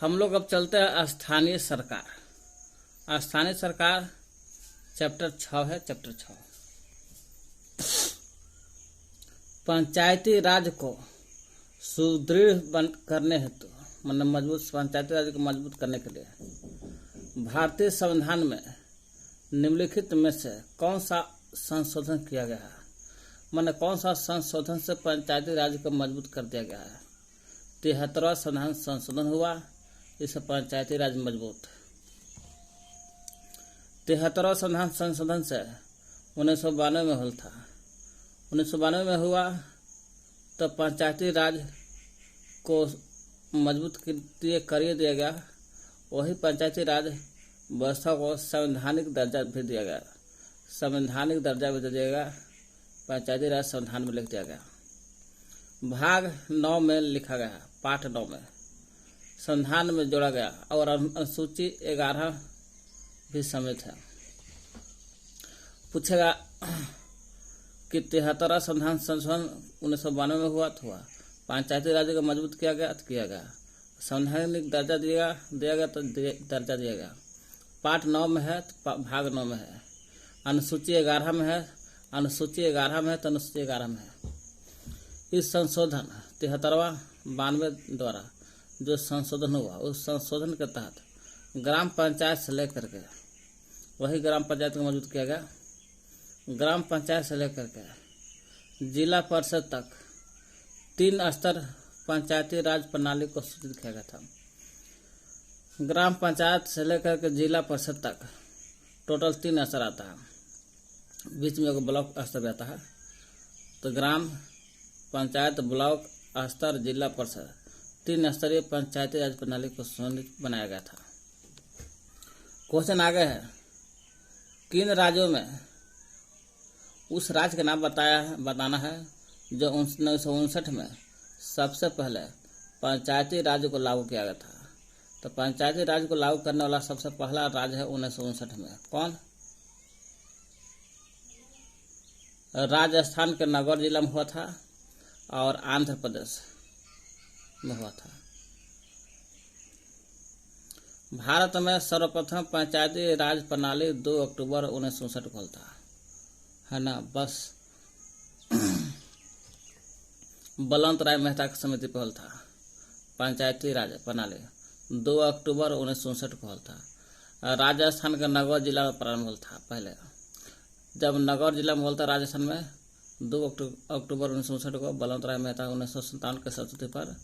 हम लोग अब चलते हैं स्थानीय सरकार। स्थानीय सरकार चैप्टर 6 है। चैप्टर 6 पंचायती राज को सुदृढ़ करने हेतु मतलब मजबूत पंचायती राज को मजबूत करने के लिए भारतीय संविधान में निम्नलिखित में से कौन सा संशोधन किया गया है? मैंने कौन सा संशोधन से पंचायती राज को मजबूत कर दिया गया है? 73वां संविधान संशोधन हुआ, इससे पंचायती राज मजबूत। 73वां संविधान संशोधन से 1992 में हुआ था। 1992 में हुआ तो पंचायती राज को मजबूत कर दिया गया। वही पंचायती राज व्यवस्था को संवैधानिक दर्जा भी दिया गया। संवैधानिक दर्जा भी दे दिया गया। पंचायती राज संविधान में लिख दिया गया। भाग 9 में लिखा गया, पाठ 9 में संविधान में जोड़ा गया और अनुसूची 11 भी समेत है। पूछेगा कि 73वां संविधान संशोधन 1992 में हुआ तो हुआ, पंचायती राज को मजबूत किया गया तो किया गया, संवैधानिक दर्जा दिया गया तो दर्जा दिया गया। पाठ 9 में है तो भाग 9 में है। अनुसूची 11 में है, अनुसूची 11 में है तो अनुसूची 11 में है। इस संशोधन 73वां 92 द्वारा जो संशोधन हुआ, उस संशोधन के तहत ग्राम पंचायत से लेकर के वही ग्राम पंचायत को मजबूत किया गया। ग्राम पंचायत से लेकर के जिला परिषद तक 3 स्तर पंचायती राज प्रणाली को सूचित किया गया था। ग्राम पंचायत से लेकर के जिला परिषद तक टोटल 3 स्तर आता है। बीच में एक ब्लॉक स्तर रहता है। तो ग्राम पंचायत, ब्लॉक स्तर, जिला परिषद 3 स्तरीय पंचायती राज प्रणाली को बनाया गया था। क्वेश्चन आगे है, किन राज्यों में उस राज्य का नाम बताना है जो 1959 में सबसे पहले पंचायती राज को लागू किया गया था। तो पंचायती राज को लागू करने वाला सबसे पहला राज्य है 1959 में। कौन? राजस्थान के नगौर जिला में हुआ था और आंध्र प्रदेश में हुआ था। भारत में सर्वप्रथम पंचायती राज प्रणाली 2 अक्टूबर 1959 को था, है ना। बस बलवंत राय मेहता की समिति पहल था। पंचायती राज प्रणाली 2 अक्टूबर 1959 को था। राजस्थान के नगौर जिला में प्रारंभ हुआ था। पहले जब नगौर जिला में हुआ था राजस्थान में 2 अक्टूबर 1959 को बलवंत राय मेहता 1957 के संस्तुति पर,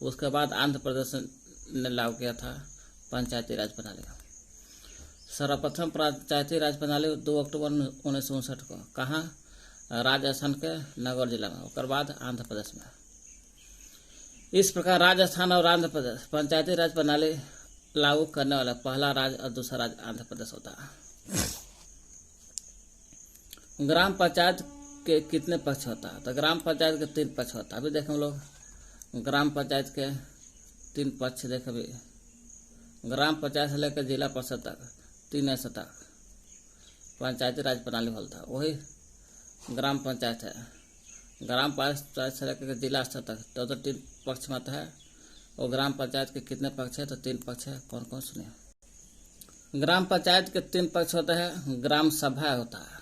उसके बाद आंध्र प्रदेश ने लागू किया था पंचायती राज प्रणाली। सर्वप्रथम पंचायती राज प्रणाली 2 अक्टूबर 1959 को कहाँ? राजस्थान के नगौर जिला में, उसके बाद आंध्र प्रदेश में। इस प्रकार राजस्थान और आंध्र प्रदेश पंचायती राज प्रणाली लागू करने वाला पहला राज्य और दूसरा राज्य आंध्र प्रदेश होता है। ग्राम पंचायत के कितने पक्ष होता है? तो ग्राम पंचायत के 3 पक्ष होता है। अभी देखें हम लोग ग्राम पंचायत के 3 पक्ष देखें। अभी ग्राम पंचायत से लेकर जिला परिषद तक 3 स्तर तक पंचायती राज प्रणाली होता है। वही ग्राम पंचायत है। ग्राम पंचायत से लेकर जिला स्तर तक तो 3 पक्ष में आता है। और ग्राम पंचायत के कितने पक्ष है? तो 3 पक्ष है। कौन कौन सुनिए। ग्राम पंचायत के 3 पक्ष होते हैं। ग्राम सभा होता है,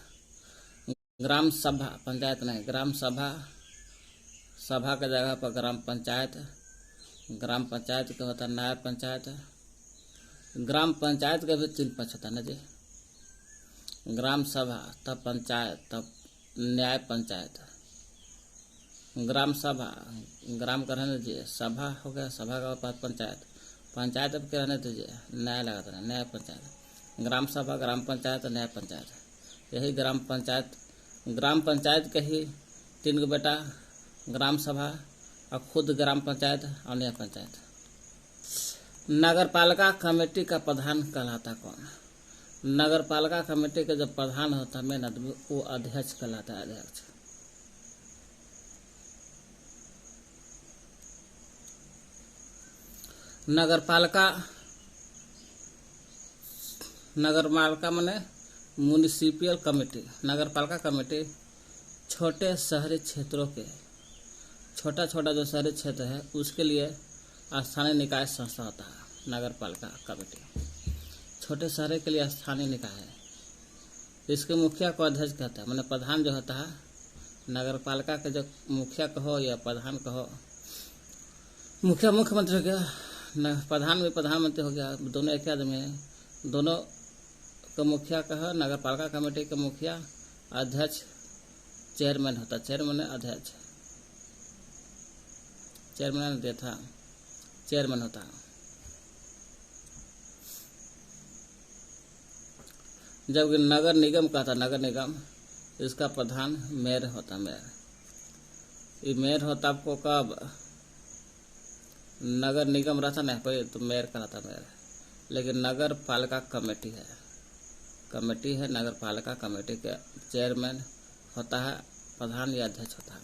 ग्राम सभा, पंचायत नहीं, ग्राम सभा, सभा के जगह पर ग्राम पंचायत। ग्राम पंचायत का होता है न्याय पंचायत। ग्राम पंचायत के भी 3 पक्ष होता है ना जी। ग्राम सभा, तब पंचायत, तब न्याय पंचायत। ग्राम सभा, ग्राम का रहने दीजिए, सभा हो गया, सभा का बाद पंचायत, पंचायत अब के रहने दीजिए, न्याय लगाता है, न्याय पंचायत। ग्राम सभा, ग्राम पंचायत, न्याय पंचायत, यही ग्राम पंचायत। ग्राम पंचायत के ही 3 बेटा, ग्राम सभा और खुद ग्राम पंचायत और न्याय पंचायत। नगर पालिका कमेटी का प्रधान कहलाता कौन? नगर पालिका कमेटी का जो प्रधान होता है मेन आदमी, वो अध्यक्ष कहलाता है। अध्यक्ष। नगर पालिका माने म्युनिसिपल कमेटी। नगर पालिका कमेटी छोटे शहरी क्षेत्रों के छोटा जो शहरी क्षेत्र है उसके लिए स्थानीय निकाय संस्था होता है। नगर पालिका कमेटी। छोटे शहर के लिए स्थानीय निकाय है। इसके मुखिया को अध्यक्ष कहता है, मैंने प्रधान जो होता है नगर पालिका के, जो मुखिया कहो या प्रधान कहो, मुखिया मुख्यमंत्री हो गया, प्रधान भी प्रधानमंत्री हो गया, दोनों एक आदमी है। दोनों का मुखिया कहो, नगर पालिका कमेटी के मुखिया अध्यक्ष चेयरमैन होता, चेयरमैन अध्यक्ष, चेयरमैन देता चेयरमैन होता। जबकि नगर निगम का था, नगर निगम इसका प्रधान मेयर होता, मेयर। ये मेयर होता आपको कब नगर निगम रहता ना पहले तो मेयर का रहता मेयर, लेकिन नगर पालिका कमेटी है, कमेटी है नगर पालिका कमेटी के चेयरमैन होता है, प्रधान या अध्यक्ष होता है।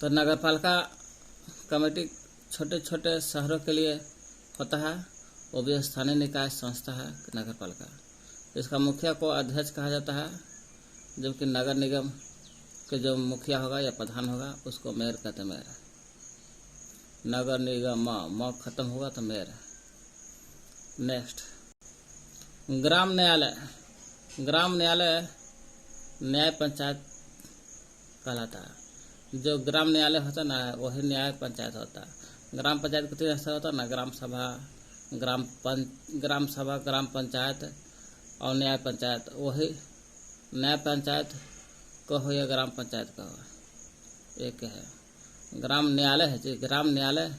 तो नगर पालिका कमेटी छोटे छोटे शहरों के लिए होता है, वो भी स्थानीय निकाय संस्था है नगर पालिका। इसका मुखिया को अध्यक्ष कहा जाता है, जबकि नगर निगम के जो मुखिया होगा या प्रधान होगा उसको मेयर कहते हैं, मेयर। नगर निगम म खत्म होगा तो मेयर। नेक्स्ट, ग्राम न्यायालय। ग्राम न्यायालय न्याय पंचायत कहलाता है। जो ग्राम न्यायालय होता है ना वही न्याय पंचायत होता है। ग्राम पंचायत के 3 स्तर होता है ना, ग्राम सभा, ग्राम पंचायत और न्याय पंचायत। वही न्याय पंचायत कहो या ग्राम पंचायत कहो एक है। ग्राम न्यायालय है जी, ग्राम न्यायालय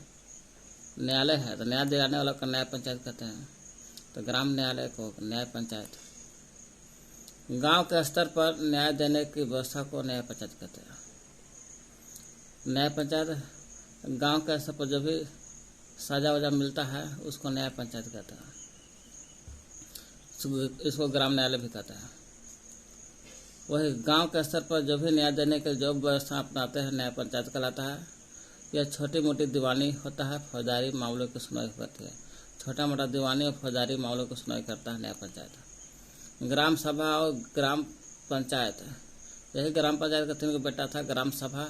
है तो न्याय दिलाने वाला का न्याय पंचायत कहते हैं, तो ग्राम न्यायालय को न्याय पंचायत। गांव के स्तर पर न्याय देने की व्यवस्था को न्याय पंचायत कहते हैं। न्याय पंचायत गांव के स्तर पर जो भी सजा वजा मिलता है उसको न्याय पंचायत कहते हैं, इसको ग्राम न्यायालय भी कहते हैं। वही गांव के स्तर पर जो भी न्याय देने के जो व्यवस्था अपनाते हैं न्याय पंचायत कहलाता है। यह छोटी मोटी दीवानी होता है, फौजदारी मामलों की सुनवाई करती है। छोटा मोटा दीवानी और फौजदारी मामलों की सुनवाई करता है न्याय पंचायत। ग्राम सभा और ग्राम पंचायत, यही ग्राम पंचायत का 3 बेटा था, ग्राम सभा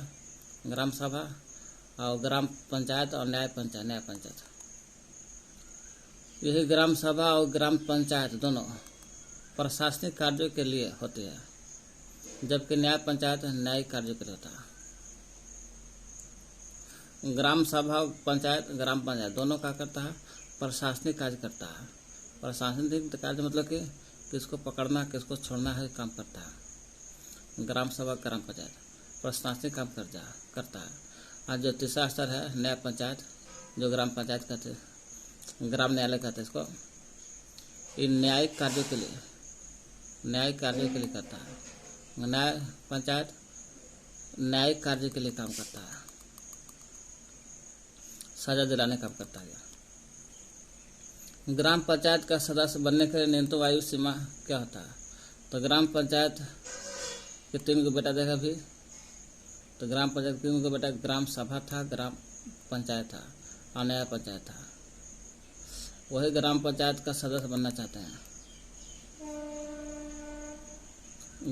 और ग्राम पंचायत और न्याय पंचायत। यही ग्राम सभा और ग्राम पंचायत दोनों प्रशासनिक कार्यों के लिए होती है, जबकि न्याय पंचायत न्यायिक कार्यों के लिए होता है। ग्राम सभा पंचायत ग्राम पंचायत दोनों क्या करता है, प्रशासनिक कार्य करता है। प्रशासनिक कार्य मतलब कि किसको पकड़ना किसको छोड़ना है काम करता है। ग्राम सभा ग्राम पंचायत प्रशासनिक काम करता है। और जो तीसरा स्तर है न्याय पंचायत, जो ग्राम पंचायत कहते हैं, ग्राम न्यायालय कहते हैं इसको, इन न्यायिक कार्यों के लिए करता है। न्याय पंचायत न्यायिक कार्य के लिए काम करता है, सजा दिलाने काम करता है। ग्राम पंचायत का सदस्य बनने के लिए न्यूनतम आयु सीमा क्या होता है? तो ग्राम पंचायत के 3 बेटा देखा भी, तो ग्राम पंचायत के 3 बेटा ग्राम सभा था, ग्राम पंचायत था और न्याय पंचायत था। वही ग्राम पंचायत का सदस्य बनना चाहते हैं।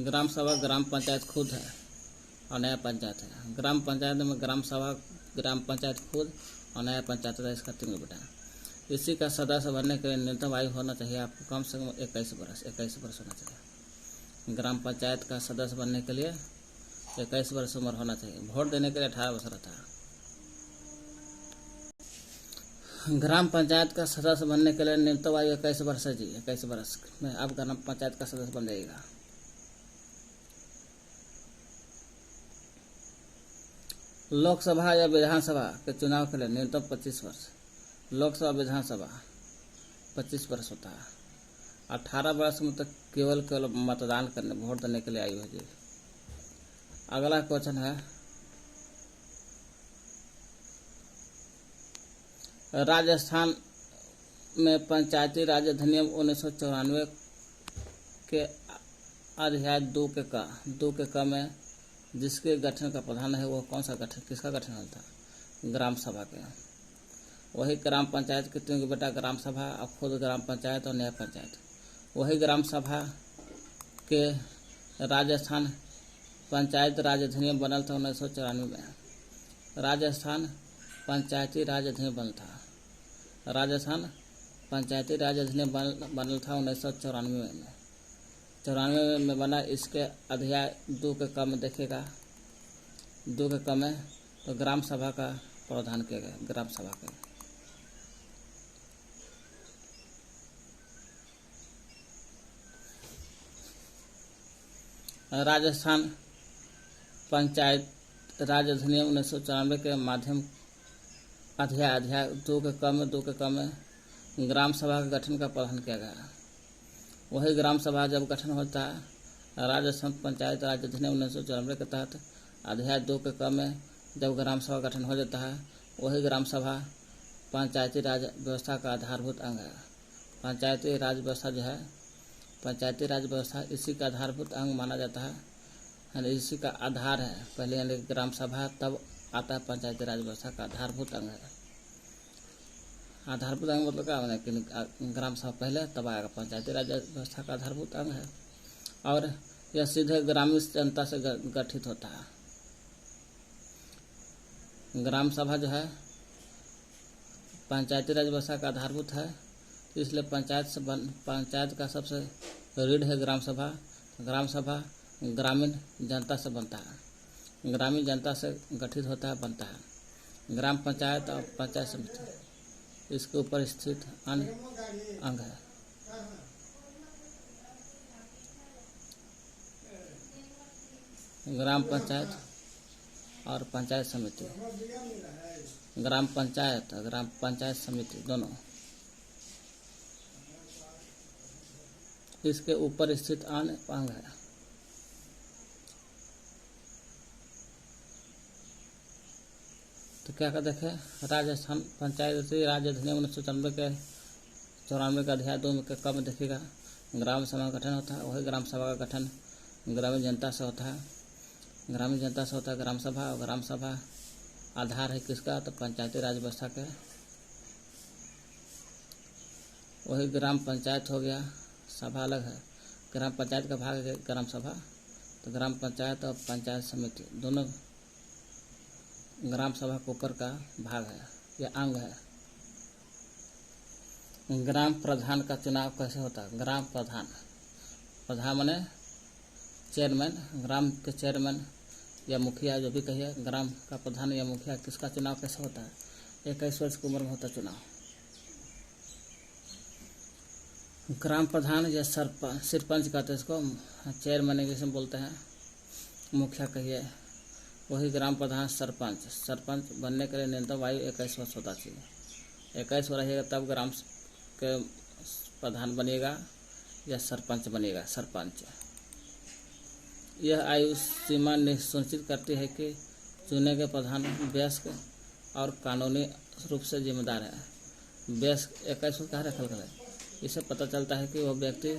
ग्राम सभा ग्राम पंचायत खुद है और न्याय पंचायत है। ग्राम पंचायत में ग्राम सभा ग्राम पंचायत खुद और न्याय पंचायत है, इसका 3 बेटा है। इसी का सदस्य बनने के लिए न्यूनतम आयु होना चाहिए आपको कम से कम 21 वर्ष होना चाहिए। ग्राम पंचायत का सदस्य बनने के लिए 21 वर्ष उम्र होना चाहिए। वोट देने के लिए 18 वर्ष रहता है। ग्राम पंचायत का सदस्य बनने के लिए न्यूनतम आयु 21 वर्ष है जी। 21 वर्ष में आप ग्राम पंचायत का सदस्य बन जाइएगा। लोकसभा या विधानसभा के चुनाव के लिए न्यूनतम 25 वर्ष। लोकसभा विधानसभा 25 वर्ष होता है। 18 वर्ष में तो केवल मतदान करने वोट देने के लिए आयु है जी। अगला क्वेश्चन है राजस्थान में पंचायती राज अधिनियम 1994 के अध्याय 2 के क में जिसके गठन का प्रधान है वो कौन सा गठन किसका गठन होता है? ग्राम सभा के। वही ग्राम पंचायत के 3 बेटा ग्राम सभा और खुद ग्राम पंचायत और न्याय पंचायत। वही ग्राम सभा के राजस्थान पंचायत राज अधिनियम बनल था 1994 में। राजस्थान पंचायती राज अधिनियम बनल था। राजस्थान पंचायती राज अधिनियम बनल था 1994 में। 94 में बना। इसके अध्याय 2 के क में देखिएगा, 2 के क में तो ग्राम सभा का प्रावधान किया गया। ग्राम सभा के राजस्थान पंचायत राज अधिनियम 1994 के माध्यम अध्याय 2 के क में 2 के क में ग्राम सभा के गठन का प्रावधान किया गया। वही ग्राम सभा जब गठन होता है, राजस्थान पंचायत राज अधिनियम 1994 के तहत अध्याय 2 के क में जब ग्राम सभा गठन हो जाता है, वही ग्राम सभा पंचायती राज व्यवस्था का आधारभूत अंग है। पंचायती राज व्यवस्था जो है, पंचायती राज व्यवस्था इसी का आधारभूत अंग माना जाता है, यानी इसी का आधार है। पहले यानी ग्राम सभा, तब आता है पंचायती राज व्यवस्था का आधारभूत अंग है। आधारभूत अंग मतलब क्या होना कि ग्राम सभा पहले, तब आएगा पंचायती राज व्यवस्था का आधारभूत अंग है। और यह सीधे ग्रामीण जनता से गठित होता है। ग्राम सभा जो है पंचायती राज व्यवस्था का आधारभूत है, इसलिए पंचायत का सबसे रीढ़ है ग्राम सभा। ग्राम सभा ग्रामीण जनता से बनता है, ग्रामीण जनता से गठित होता है, बनता है। ग्राम पंचायत और पंचायत समिति इसके ऊपर स्थित अन्य अंग है। ग्राम पंचायत और पंचायत समिति, ग्राम पंचायत समिति दोनों इसके ऊपर स्थित अन्य अंग है। तो क्या कर देखें, राजस्थान पंचायती राज अधिनियम 1994 के 94 का अध्याय 2 के क में देखिएगा, ग्राम सभा का गठन होता है। वही ग्राम सभा का गठन ग्रामीण जनता से होता है, ग्रामीण जनता से होता है ग्राम सभा। और ग्राम सभा आधार है किसका, तो पंचायती राज व्यवस्था के। वही ग्राम पंचायत हो गया, सभा अलग है। ग्राम पंचायत का भाग है ग्राम सभा, तो ग्राम पंचायत और पंचायत समिति दोनों ग्राम सभा के ऊपर का भाग है, यह अंग है। ग्राम प्रधान का चुनाव कैसे होता है? ग्राम प्रधान माने चेयरमैन, ग्राम के चेयरमैन या मुखिया जो भी कहिए, ग्राम का प्रधान या मुखिया, किसका चुनाव कैसे होता है? 21 वर्ष की उम्र में होता चुनाव। ग्राम प्रधान या सरपंच कहते हैं इसको, चेयरमैन इंग्लिश में बोलते हैं, मुखिया कहिए। वही ग्राम प्रधान सरपंच बनने के लिए न्यूनतम आयु 21 वर्ष होता चाहिए। 21 वर्ष रहेगा तब ग्राम के प्रधान बनेगा या सरपंच बनेगा। सरपंच यह आयु सीमा सुनिश्चित करती है कि चुने गए प्रधान वयस्क और कानूनी रूप से जिम्मेदार है। वयस्क 21 वर्ष कहाँ रखल गया है, इससे पता चलता है कि वह व्यक्ति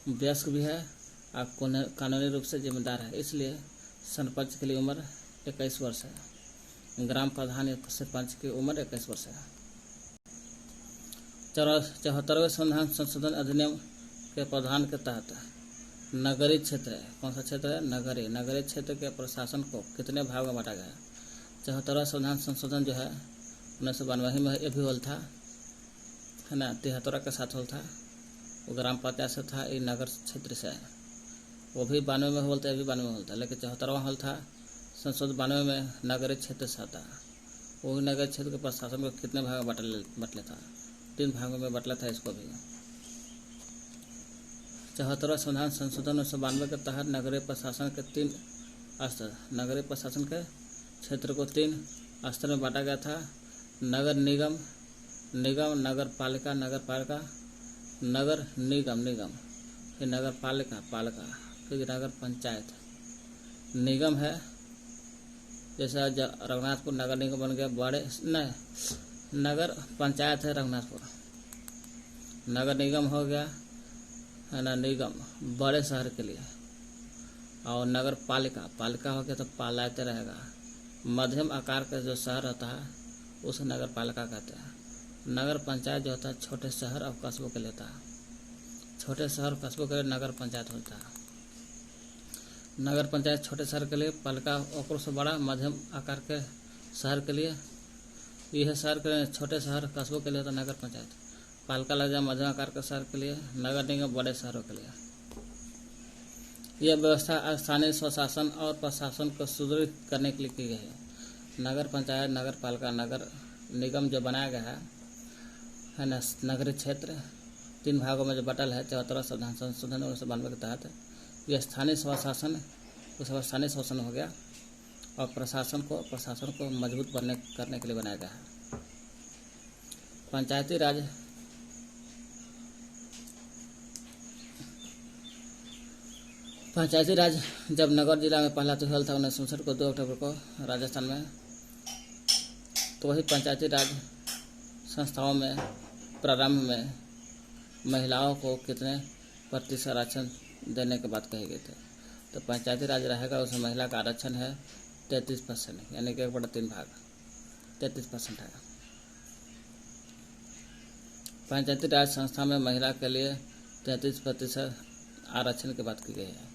वयस्क भी है और कानूनी रूप से जिम्मेदार है। इसलिए सरपंच के लिए उम्र 21 वर्ष है। ग्राम प्रधान या सरपंच की उम्र 21 वर्ष है। 74वें संशोधन अधिनियम के प्रावधान के तहत नगरीय क्षेत्र है। कौन सा क्षेत्र है? नगरीय क्षेत्र के प्रशासन को कितने भाग में बांटा गया? 74वां संशोधन जो है 1992 में ये भी होल था, है ना। 73 के साथ होल था, वो ग्राम पंचायत से था, ये नगर क्षेत्र से है। वो भी 92 में होल था, ये भी 92 में होल था, लेकिन 74वां होल था संशोधन 92 में नगरीय क्षेत्र से आता। वो भी नगर क्षेत्र के प्रशासन को कितने भाग में बटले था? 3 भागों में बटला था इसको भी। 74वां संशोधन 1992 के तहत नगरीय प्रशासन के 3 स्तर, नगरीय प्रशासन के क्षेत्र को 3 स्तर में बांटा गया था। नगर निगम, नगर पालिका, नगर निगम, फिर नगर पालिका, फिर नगर पंचायत। निगम है जैसे रघुनाथपुर नगर निगम बन गया, नगर पंचायत है रघुनाथपुर। नगर निगम हो गया, है ना, निगम बड़े शहर के लिए। और नगर पालिका हो गया तो पालाते रहेगा। मध्यम आकार का जो शहर होता है उसे नगर पालिका कहते हैं। नगर पंचायत जो होता है छोटे शहर और कस्बों के लिए होता है। छोटे शहर कस्बों के लिए नगर पंचायत होता है। नगर पंचायत छोटे शहर के लिए, पालिका ओकरों से बड़ा मध्यम आकार के शहर के लिए, यह शहर के छोटे शहर कस्बों के लिए होता है नगर पंचायत। पालिका लग जाए मध्यम आकार के शहर के लिए, नगर निगम बड़े शहरों के लिए। यह व्यवस्था स्थानीय स्वशासन और प्रशासन को सुदृढ़ करने के लिए की गई है। नगर पंचायत, नगर पालिका, नगर निगम जो बनाया गया है ना, नगरीय क्षेत्र 3 भागों में जो बटल है 74 संविधान संशोधन 1992 के तहत। यह स्थानीय स्वशासन हो गया और प्रशासन को मजबूत करने के लिए बनाया गया है। पंचायती राज जब नगर जिला में पहला चुनाव था 1967 को 2 अक्टूबर को राजस्थान में, तो वही पंचायती राज संस्थाओं में प्रारंभ में महिलाओं को कितने प्रतिशत आरक्षण देने के बात कही गई थी। तो पंचायती राज रहेगा, उसमें महिला का आरक्षण है 33%, यानी कि 1/3 भाग 33% है। पंचायती राज संस्था में महिला के लिए 33% आरक्षण की बात की गई है।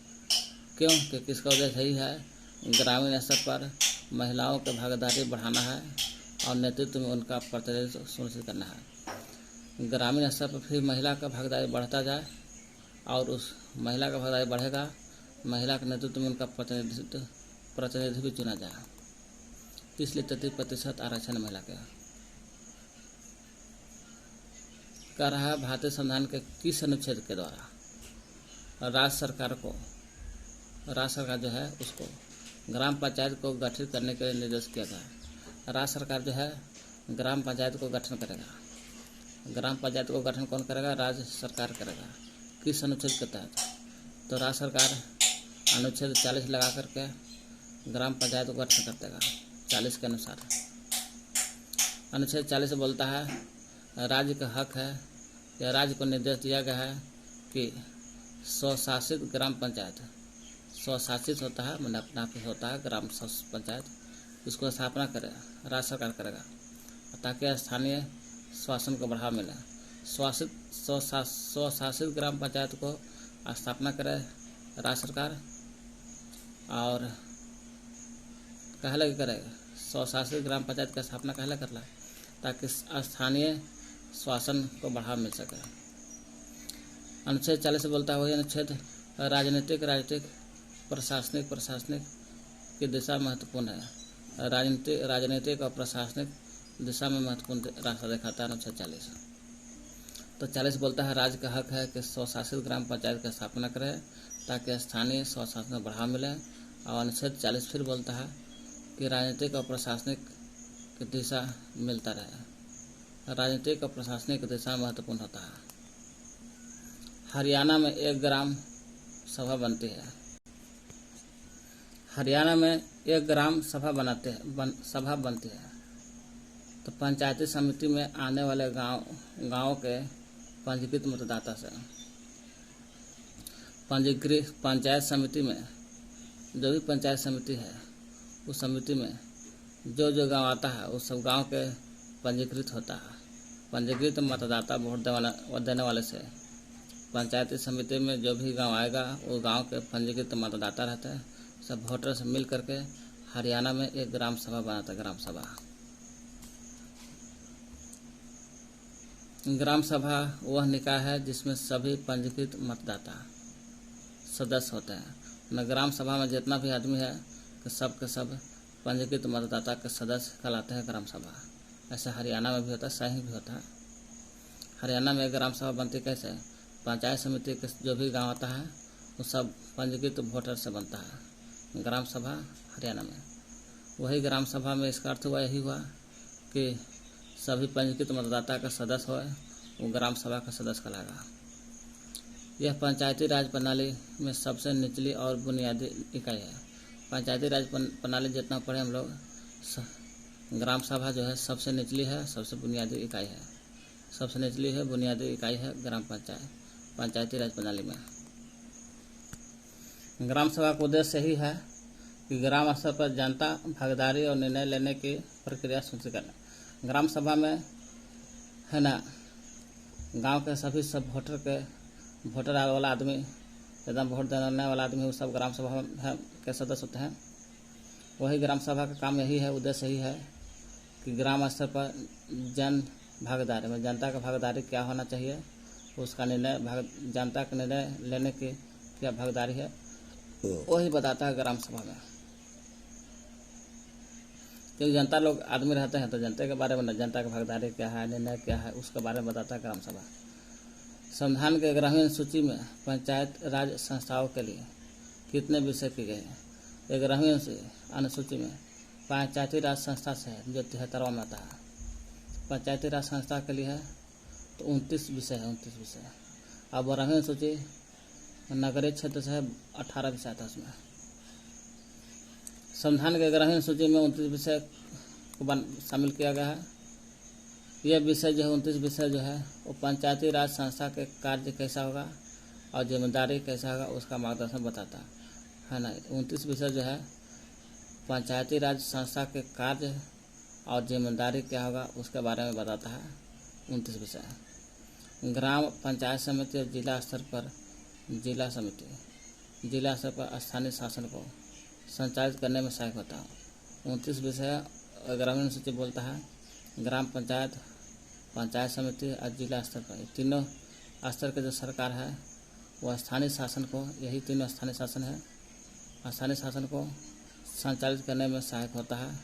क्यों? क्योंकि इसका उद्देश्य यही है, ग्रामीण स्तर पर महिलाओं की भागीदारी बढ़ाना है और नेतृत्व में उनका प्रतिनिधित्व सुनिश्चित करना है। ग्रामीण स्तर पर फिर महिला का भागीदारी बढ़ता जाए और उस महिला का भागीदारी बढ़ेगा, महिला के नेतृत्व में उनका प्रतिनिधि भी चुना जाए। इसलिए 33% आरक्षण महिला के कह रहा है। भारतीय संविधान के किस अनुच्छेद के द्वारा राज्य सरकार जो है उसको ग्राम पंचायत को गठित करने के लिए निर्देश किया गया। राज्य सरकार जो है ग्राम पंचायत को गठन करेगा। ग्राम पंचायत को गठन कौन करेगा? राज्य सरकार करेगा। किस अनुच्छेद के तहत? तो राज्य सरकार अनुच्छेद 40 लगा करके ग्राम पंचायत को गठन कर देगा 40 के अनुसार। अनुच्छेद 40 बोलता है राज्य का हक है या राज्य को निर्देश दिया गया है कि स्वशासित ग्राम पंचायत, स्वशासित होता है मैंने अपना आप होता है ग्राम पंचायत, इसको स्थापना करे राज्य सरकार करेगा ताकि स्थानीय शासन को बढ़ावा मिले। स्वशासित ग्राम पंचायत को स्थापना करे राज्य सरकार और कहला करेगा स्वशासित ग्राम पंचायत की स्थापना कहला करला ताकि स्थानीय शासन को बढ़ावा मिल सके। अनुच्छेद 40 से बोलता है वही अनुच्छेद राजनीतिक प्रशासनिक की दिशा महत्वपूर्ण है। राजनीतिक और प्रशासनिक दिशा में महत्वपूर्ण रास्ता दिखाता है अनुच्छेद 40। तो 40 बोलता है राज्य का हक है कि स्वशासित ग्राम पंचायत की स्थापना करे ताकि स्थानीय स्वशासन को बढ़ावा मिले। और अनुच्छेद 40 फिर बोलता है कि राजनीतिक और प्रशासनिक की दिशा मिलता रहे। राजनीतिक और प्रशासनिक दिशा महत्वपूर्ण होता है। हरियाणा में एक ग्राम सभा बनती है। हरियाणा में एक ग्राम सभा बनती है। तो पंचायती समिति में आने वाले गाँव के पंजीकृत मतदाता से पंजीकृत पंचायत समिति में जो भी पंचायत समिति है उस समिति में जो गांव आता है उस सब गांव के पंजीकृत होता है। पंजीकृत मतदाता वोट देने वाले से पंचायती समिति में जो भी गांव आएगा वो गांव के पंजीकृत मतदाता रहते हैं। सब वोटर से मिल करके हरियाणा में एक ग्राम सभा बनाता है। ग्राम सभा वह निकाय है जिसमें सभी पंजीकृत मतदाता सदस्य होते हैं। न ग्राम सभा में जितना भी आदमी है कि सब के सब पंजीकृत मतदाता के सदस्य कहलाते हैं ग्राम सभा। ऐसा हरियाणा में भी होता है, सही भी होता है। हरियाणा में ग्राम सभा बनती कैसे? पंचायत समिति के जो भी गांव आता है वो सब पंजीकृत वोटर से बनता है ग्राम सभा हरियाणा में। वही ग्राम सभा में इसका अर्थ यही हुआ कि सभी पंजीकृत मतदाता का सदस्य हो वो ग्राम सभा का सदस्य कहलाएगा। यह पंचायती राज प्रणाली में सबसे निचली और बुनियादी इकाई है। पंचायती राज प्रणाली जितना पढ़े हम लोग, ग्राम सभा जो है सबसे निचली है, सबसे बुनियादी इकाई है। सबसे निचली है, बुनियादी इकाई है ग्राम पंचायती राज प्रणाली में। ग्राम सभा का उद्देश्य यही है कि ग्राम स्तर पर जनता भागीदारी और निर्णय लेने की प्रक्रिया सुनिश्चित करना। ग्राम सभा में है ना, गांव के सभी सब वोटर वाला आदमी, एकदम वोट देने वाला आदमी वो सब ग्राम सभा के सदस्य होते हैं। वही ग्राम सभा का काम यही है, उद्देश्य यही है कि ग्राम स्तर पर जन भागीदारी में जनता का भागीदारी क्या होना चाहिए, उसका निर्णय जनता का निर्णय लेने की क्या भागीदारी है वही बताता है ग्राम सभा में। क्योंकि जनता लोग आदमी रहते हैं तो जनता के बारे में जनता की भागीदारी क्या है, निर्णय क्या है, उसके बारे में बताता है ग्राम सभा। संविधान के ग्रामीण सूची में पंचायत राज संस्थाओं के लिए कितने विषय किए गए हैं। ग्रामीण अनुसूची में पंचायती राज संस्था से है जो 73वां में आता है। पंचायती राज संस्था के लिए है तो 29 विषय है, 29 विषय। अब ग्रामीण सूची नगरीय क्षेत्र से है 18 विषय था उसमें। संविधान के ग्रामीण सूची में 29 विषय को शामिल किया गया है। यह विषय जो है 29 विषय जो है वो पंचायती राज संस्था के कार्य कैसा होगा और जिम्मेदारी कैसा होगा उसका मार्गदर्शन बताता है ना। 29 विषय जो है पंचायती राज संस्था के कार्य और जिम्मेदारी क्या होगा उसके बारे में बताता है 29 विषय। ग्राम पंचायत समिति और जिला स्तर पर जिला स्तर पर स्थानीय शासन को संचालित करने में सहायक होता है। 29 विषय ग्रामीण सूची बोलता है ग्राम पंचायत, पंचायत समिति और जिला स्तर पर तीनों स्तर के जो सरकार है वो स्थानीय शासन को, यही तीनों स्थानीय शासन है, स्थानीय शासन को संचालित करने में सहायक होता है।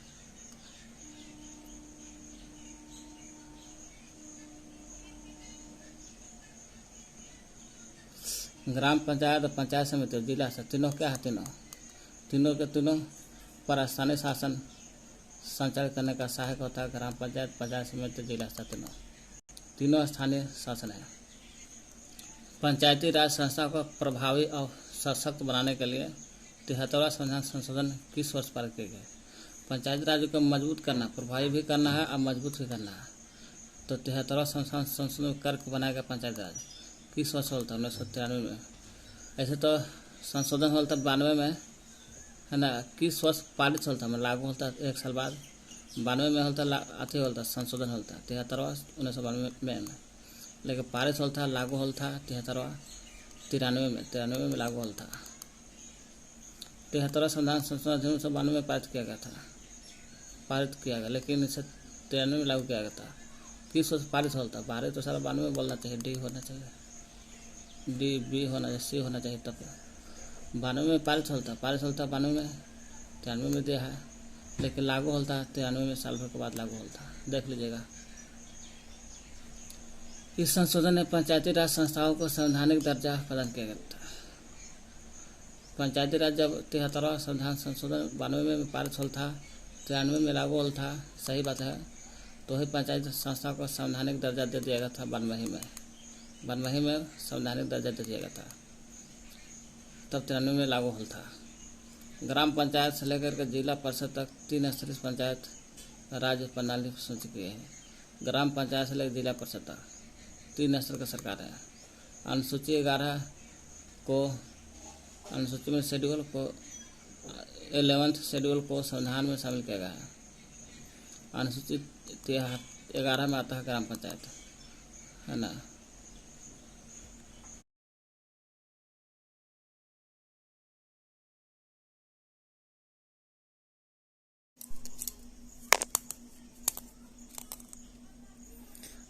ग्राम पंचायत और पंचायत समिति और जिला स्तर तीनों क्या है, तीनों पर स्थानीय शासन संचालित करने का सहायक होता है। ग्राम पंचायत, पंचायत समिति, जिला स्तर तीनों स्थानीय शासन है। पंचायती राज संस्था को प्रभावी और सशक्त बनाने के लिए 73वां संविधान संशोधन किस वर्ष पारित किए गए। पंचायती राज को मजबूत करना, प्रभावी भी करना है और मजबूत भी करना है तो 73वां संविधान संशोधन करके बनाया गया पंचायती राज किस वर्ष होता है, 1993 में। ऐसे तो संशोधन होता 92 में है ना। किस वर्ष पारित होता है, लागू होता है 1 साल बाद। 92 में होता अथी होता संशोधन होता 73वां 1992 में, लेकिन पारित होता है, लागू होता 73वां 93 में लागू होता। 73वां संविधान संशोधन 1992 में पारित किया गया, लेकिन इसे 93 में लागू किया गया था। किस वर्ष पारित होता है, पारित तो सारा 92 में बोलना चाहिए, डी होना चाहिए, डी बी होना चाहिए, सी होना चाहिए तब। 92 में पारित होता 92 में, 93 में दिया है, लेकिन लागू होता 93 में, साल भर के बाद लागू होता, देख लीजिएगा। इस संशोधन ने पंचायती राज संस्थाओं को संवैधानिक दर्जा प्रदान किया गया था। पंचायती राज जब 73वां संविधान संशोधन 92 में पारित होता था, 93 में लागू होता था, सही बात है, तो ही पंचायत संस्था को संवैधानिक दर्जा दे दिया गया था। 92 में संवैधानिक दर्जा दे दिया गया था, तब 93 में लागू होता था। ग्राम पंचायत से लेकर के जिला परिषद तक 3 स्तरीय पंचायत राज प्रणाली सूचित की है। ग्राम पंचायत से लेकर जिला परिषद तक 3 स्तर का सरकार है। अनुसूची 11 को, अनुसूची में शेड्यूल को 11th शेड्यूल को संविधान में शामिल किया गया है। अनुसूची 11 में आता है ग्राम पंचायत, है ना।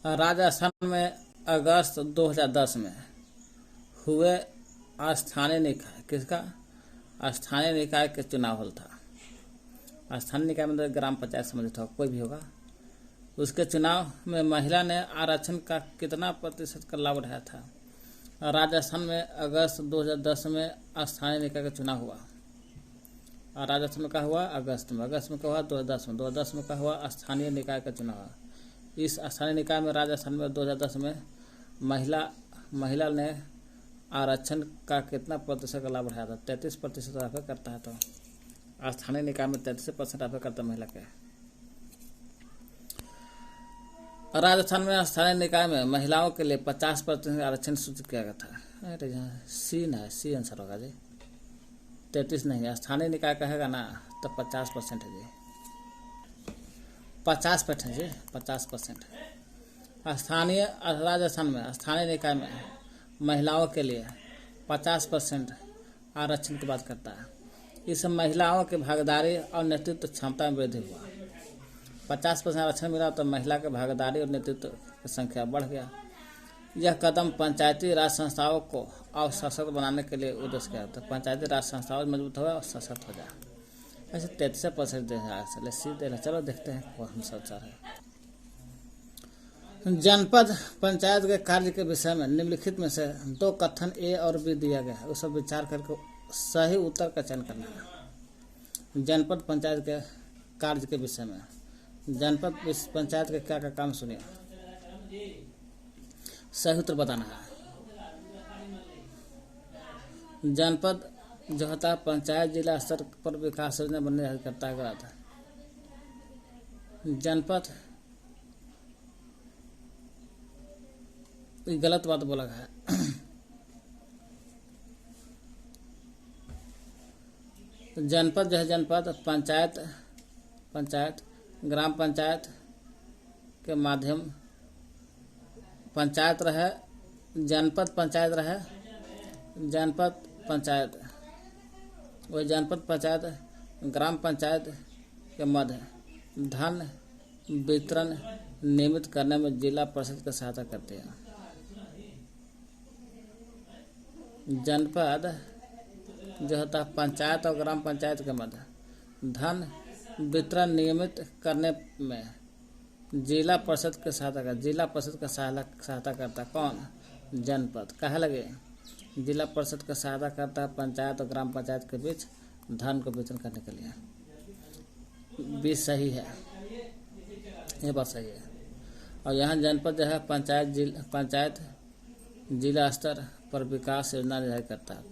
राजस्थान में अगस्त 2010 में हुए स्थानीय निकाय, किसका, स्थानीय निकाय के चुनाव होता था। स्थानीय निकाय में ग्राम पंचायत संबंधित होगा, कोई भी होगा। उसके चुनाव में महिला ने आरक्षण का कितना प्रतिशत का लाभ उठाया था। राजस्थान में अगस्त 2010 में स्थानीय निकाय का चुनाव हुआ। और राजस्थान में क्या हुआ, अगस्त में क्या हुआ, 2010 में क्या हुआ, स्थानीय निकाय का चुनाव। इस स्थानीय निकाय में राजस्थान में 2010 में महिला ने आरक्षण का कितना प्रतिशत का लाभ उठाया था। 33% राफे करता है, तो स्थानीय निकाय में 33% राफे करता है महिला के। राजस्थान में स्थानीय निकाय में महिलाओं के लिए 50% आरक्षण सूचित किया गया था। अरे यहाँ सी आंसर होगा जी, 33 नहीं है। स्थानीय निकाय कहेगा ना तो 50% है जी, 50% जी, 50%। स्थानीय राजस्थान में स्थानीय निकाय में महिलाओं के लिए 50% आरक्षण की बात करता है। इस महिलाओं की भागीदारी और नेतृत्व क्षमता में वृद्धि हुआ। 50% आरक्षण मिला तो महिला के भागीदारी और नेतृत्व की संख्या बढ़ गया। यह कदम पंचायती राज संस्थाओं को और सशक्त बनाने के लिए उद्देश्य किया। तो पंचायती राज संस्थाओं मजबूत हो और सशक्त हो जाए। ऐसे 33% चले सीधे। चलो देखते हैं कौन सा अच्छा है। जनपद पंचायत के कार्य के विषय में निम्नलिखित में से 2 कथन ए और बी दिया गया है, उस पर विचार करके सही उत्तर का चयन करना है। जनपद पंचायत के कार्य के विषय में जनपद पंचायत के क्या क्या काम सुनिए, सही उत्तर बताना है। जनपद जो होता है पंचायत जिला स्तर पर विकास योजना बनने करता है। जनपद गलत बात बोला है। जनपद जो है जनपद पंचायत ग्राम पंचायत के माध्यम पंचायत रहे, जनपद पंचायत रहे, जनपद पंचायत वही जनपद पंचायत ग्राम पंचायत के मध्य धन वितरण नियमित करने में जिला परिषद की सहायता करती है। जनपद जो होता है पंचायत और ग्राम पंचायत के मध्य धन वितरण नियमित करने में जिला परिषद के सहायता कर जिला परिषद का सहायता करता कौन? जनपद। कहे लगे जिला परिषद का सहायता करता है पंचायत और ग्राम पंचायत के बीच धन को वितरण करने के लिए। भी सही है, ये बात सही है। और यहाँ जनपद जो है पंचायत जिला स्तर पर विकास योजना निर्धारित करता है,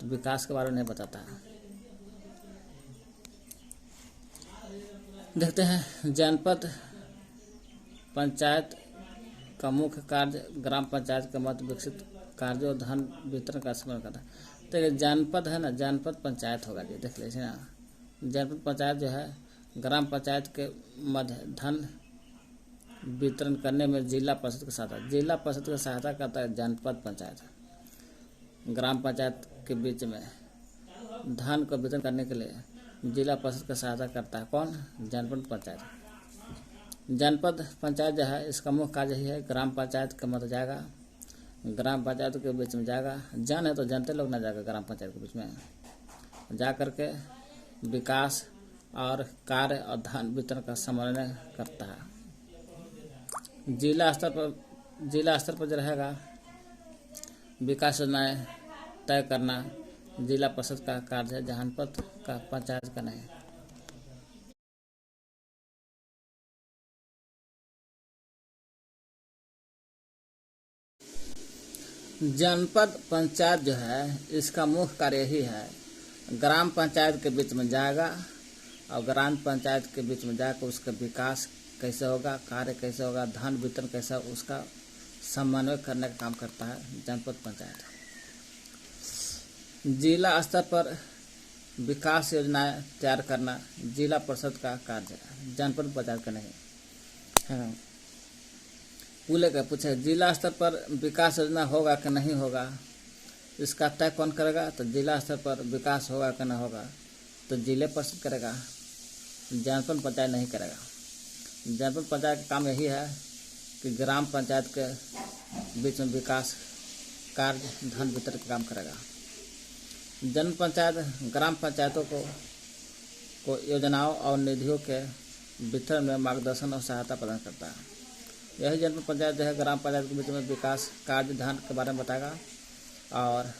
तो विकास के बारे में नहीं बताता है। देखते हैं जनपद पंचायत का मुख्य कार्य ग्राम पंचायत के मध्य विकसित कार्यों और धन वितरण का समन्वय करता है। तो जनपद है ना, जनपद पंचायत होगा जी, देख लीजिए ना। जनपद पंचायत जो है ग्राम पंचायत के मध्य धन वितरण करने में जिला परिषद की सहायता करता है जनपद पंचायत। ग्राम पंचायत के बीच में धन को वितरण करने के लिए जिला परिषद का सहायता करता है कौन? जनपद पंचायत। जनपद पंचायत जो है इसका मुख्य कार्य यही है, ग्राम पंचायत के मध्य जाएगा, ग्राम पंचायत के बीच में जाएगा, जन है तो जनते लोग ना जाएगा, ग्राम पंचायत के बीच में जा करके विकास और कार्य और धन वितरण का समन्वय करता है। जिला स्तर पर जो रहेगा विकास योजनाएं तय करना जिला परिषद का कार्य है, जनपद का पंचायत का नहीं। जनपद पंचायत जो है इसका मुख्य कार्य यही है, ग्राम पंचायत के बीच में जाएगा और ग्राम पंचायत के बीच में जाकर उसका विकास कैसे होगा, कार्य कैसे होगा, धन वितरण कैसा, उसका समन्वय करने का काम करता है जनपद पंचायत। जिला स्तर पर विकास योजनाएं तैयार करना जिला परिषद का कार्य है, जनपद पंचायत का नहीं है। पूले का पूछे जिला स्तर पर विकास योजना होगा कि नहीं होगा, इसका तय कौन करेगा? तो जिला स्तर पर विकास होगा कि नहीं होगा तो जिले परिषद करेगा, जनपद पंचायत नहीं करेगा। जनपद पंचायत का काम यही है कि ग्राम पंचायत के बीच में विकास कार्य धन वितरण का काम करेगा। जनपद पंचायत ग्राम पंचायतों को योजनाओं और निधियों के वितरण में मार्गदर्शन और सहायता प्रदान करता है। यही जनपद पंचायत जो है ग्राम पंचायत के बीच में विकास कार्य धन के बारे में बताएगा, और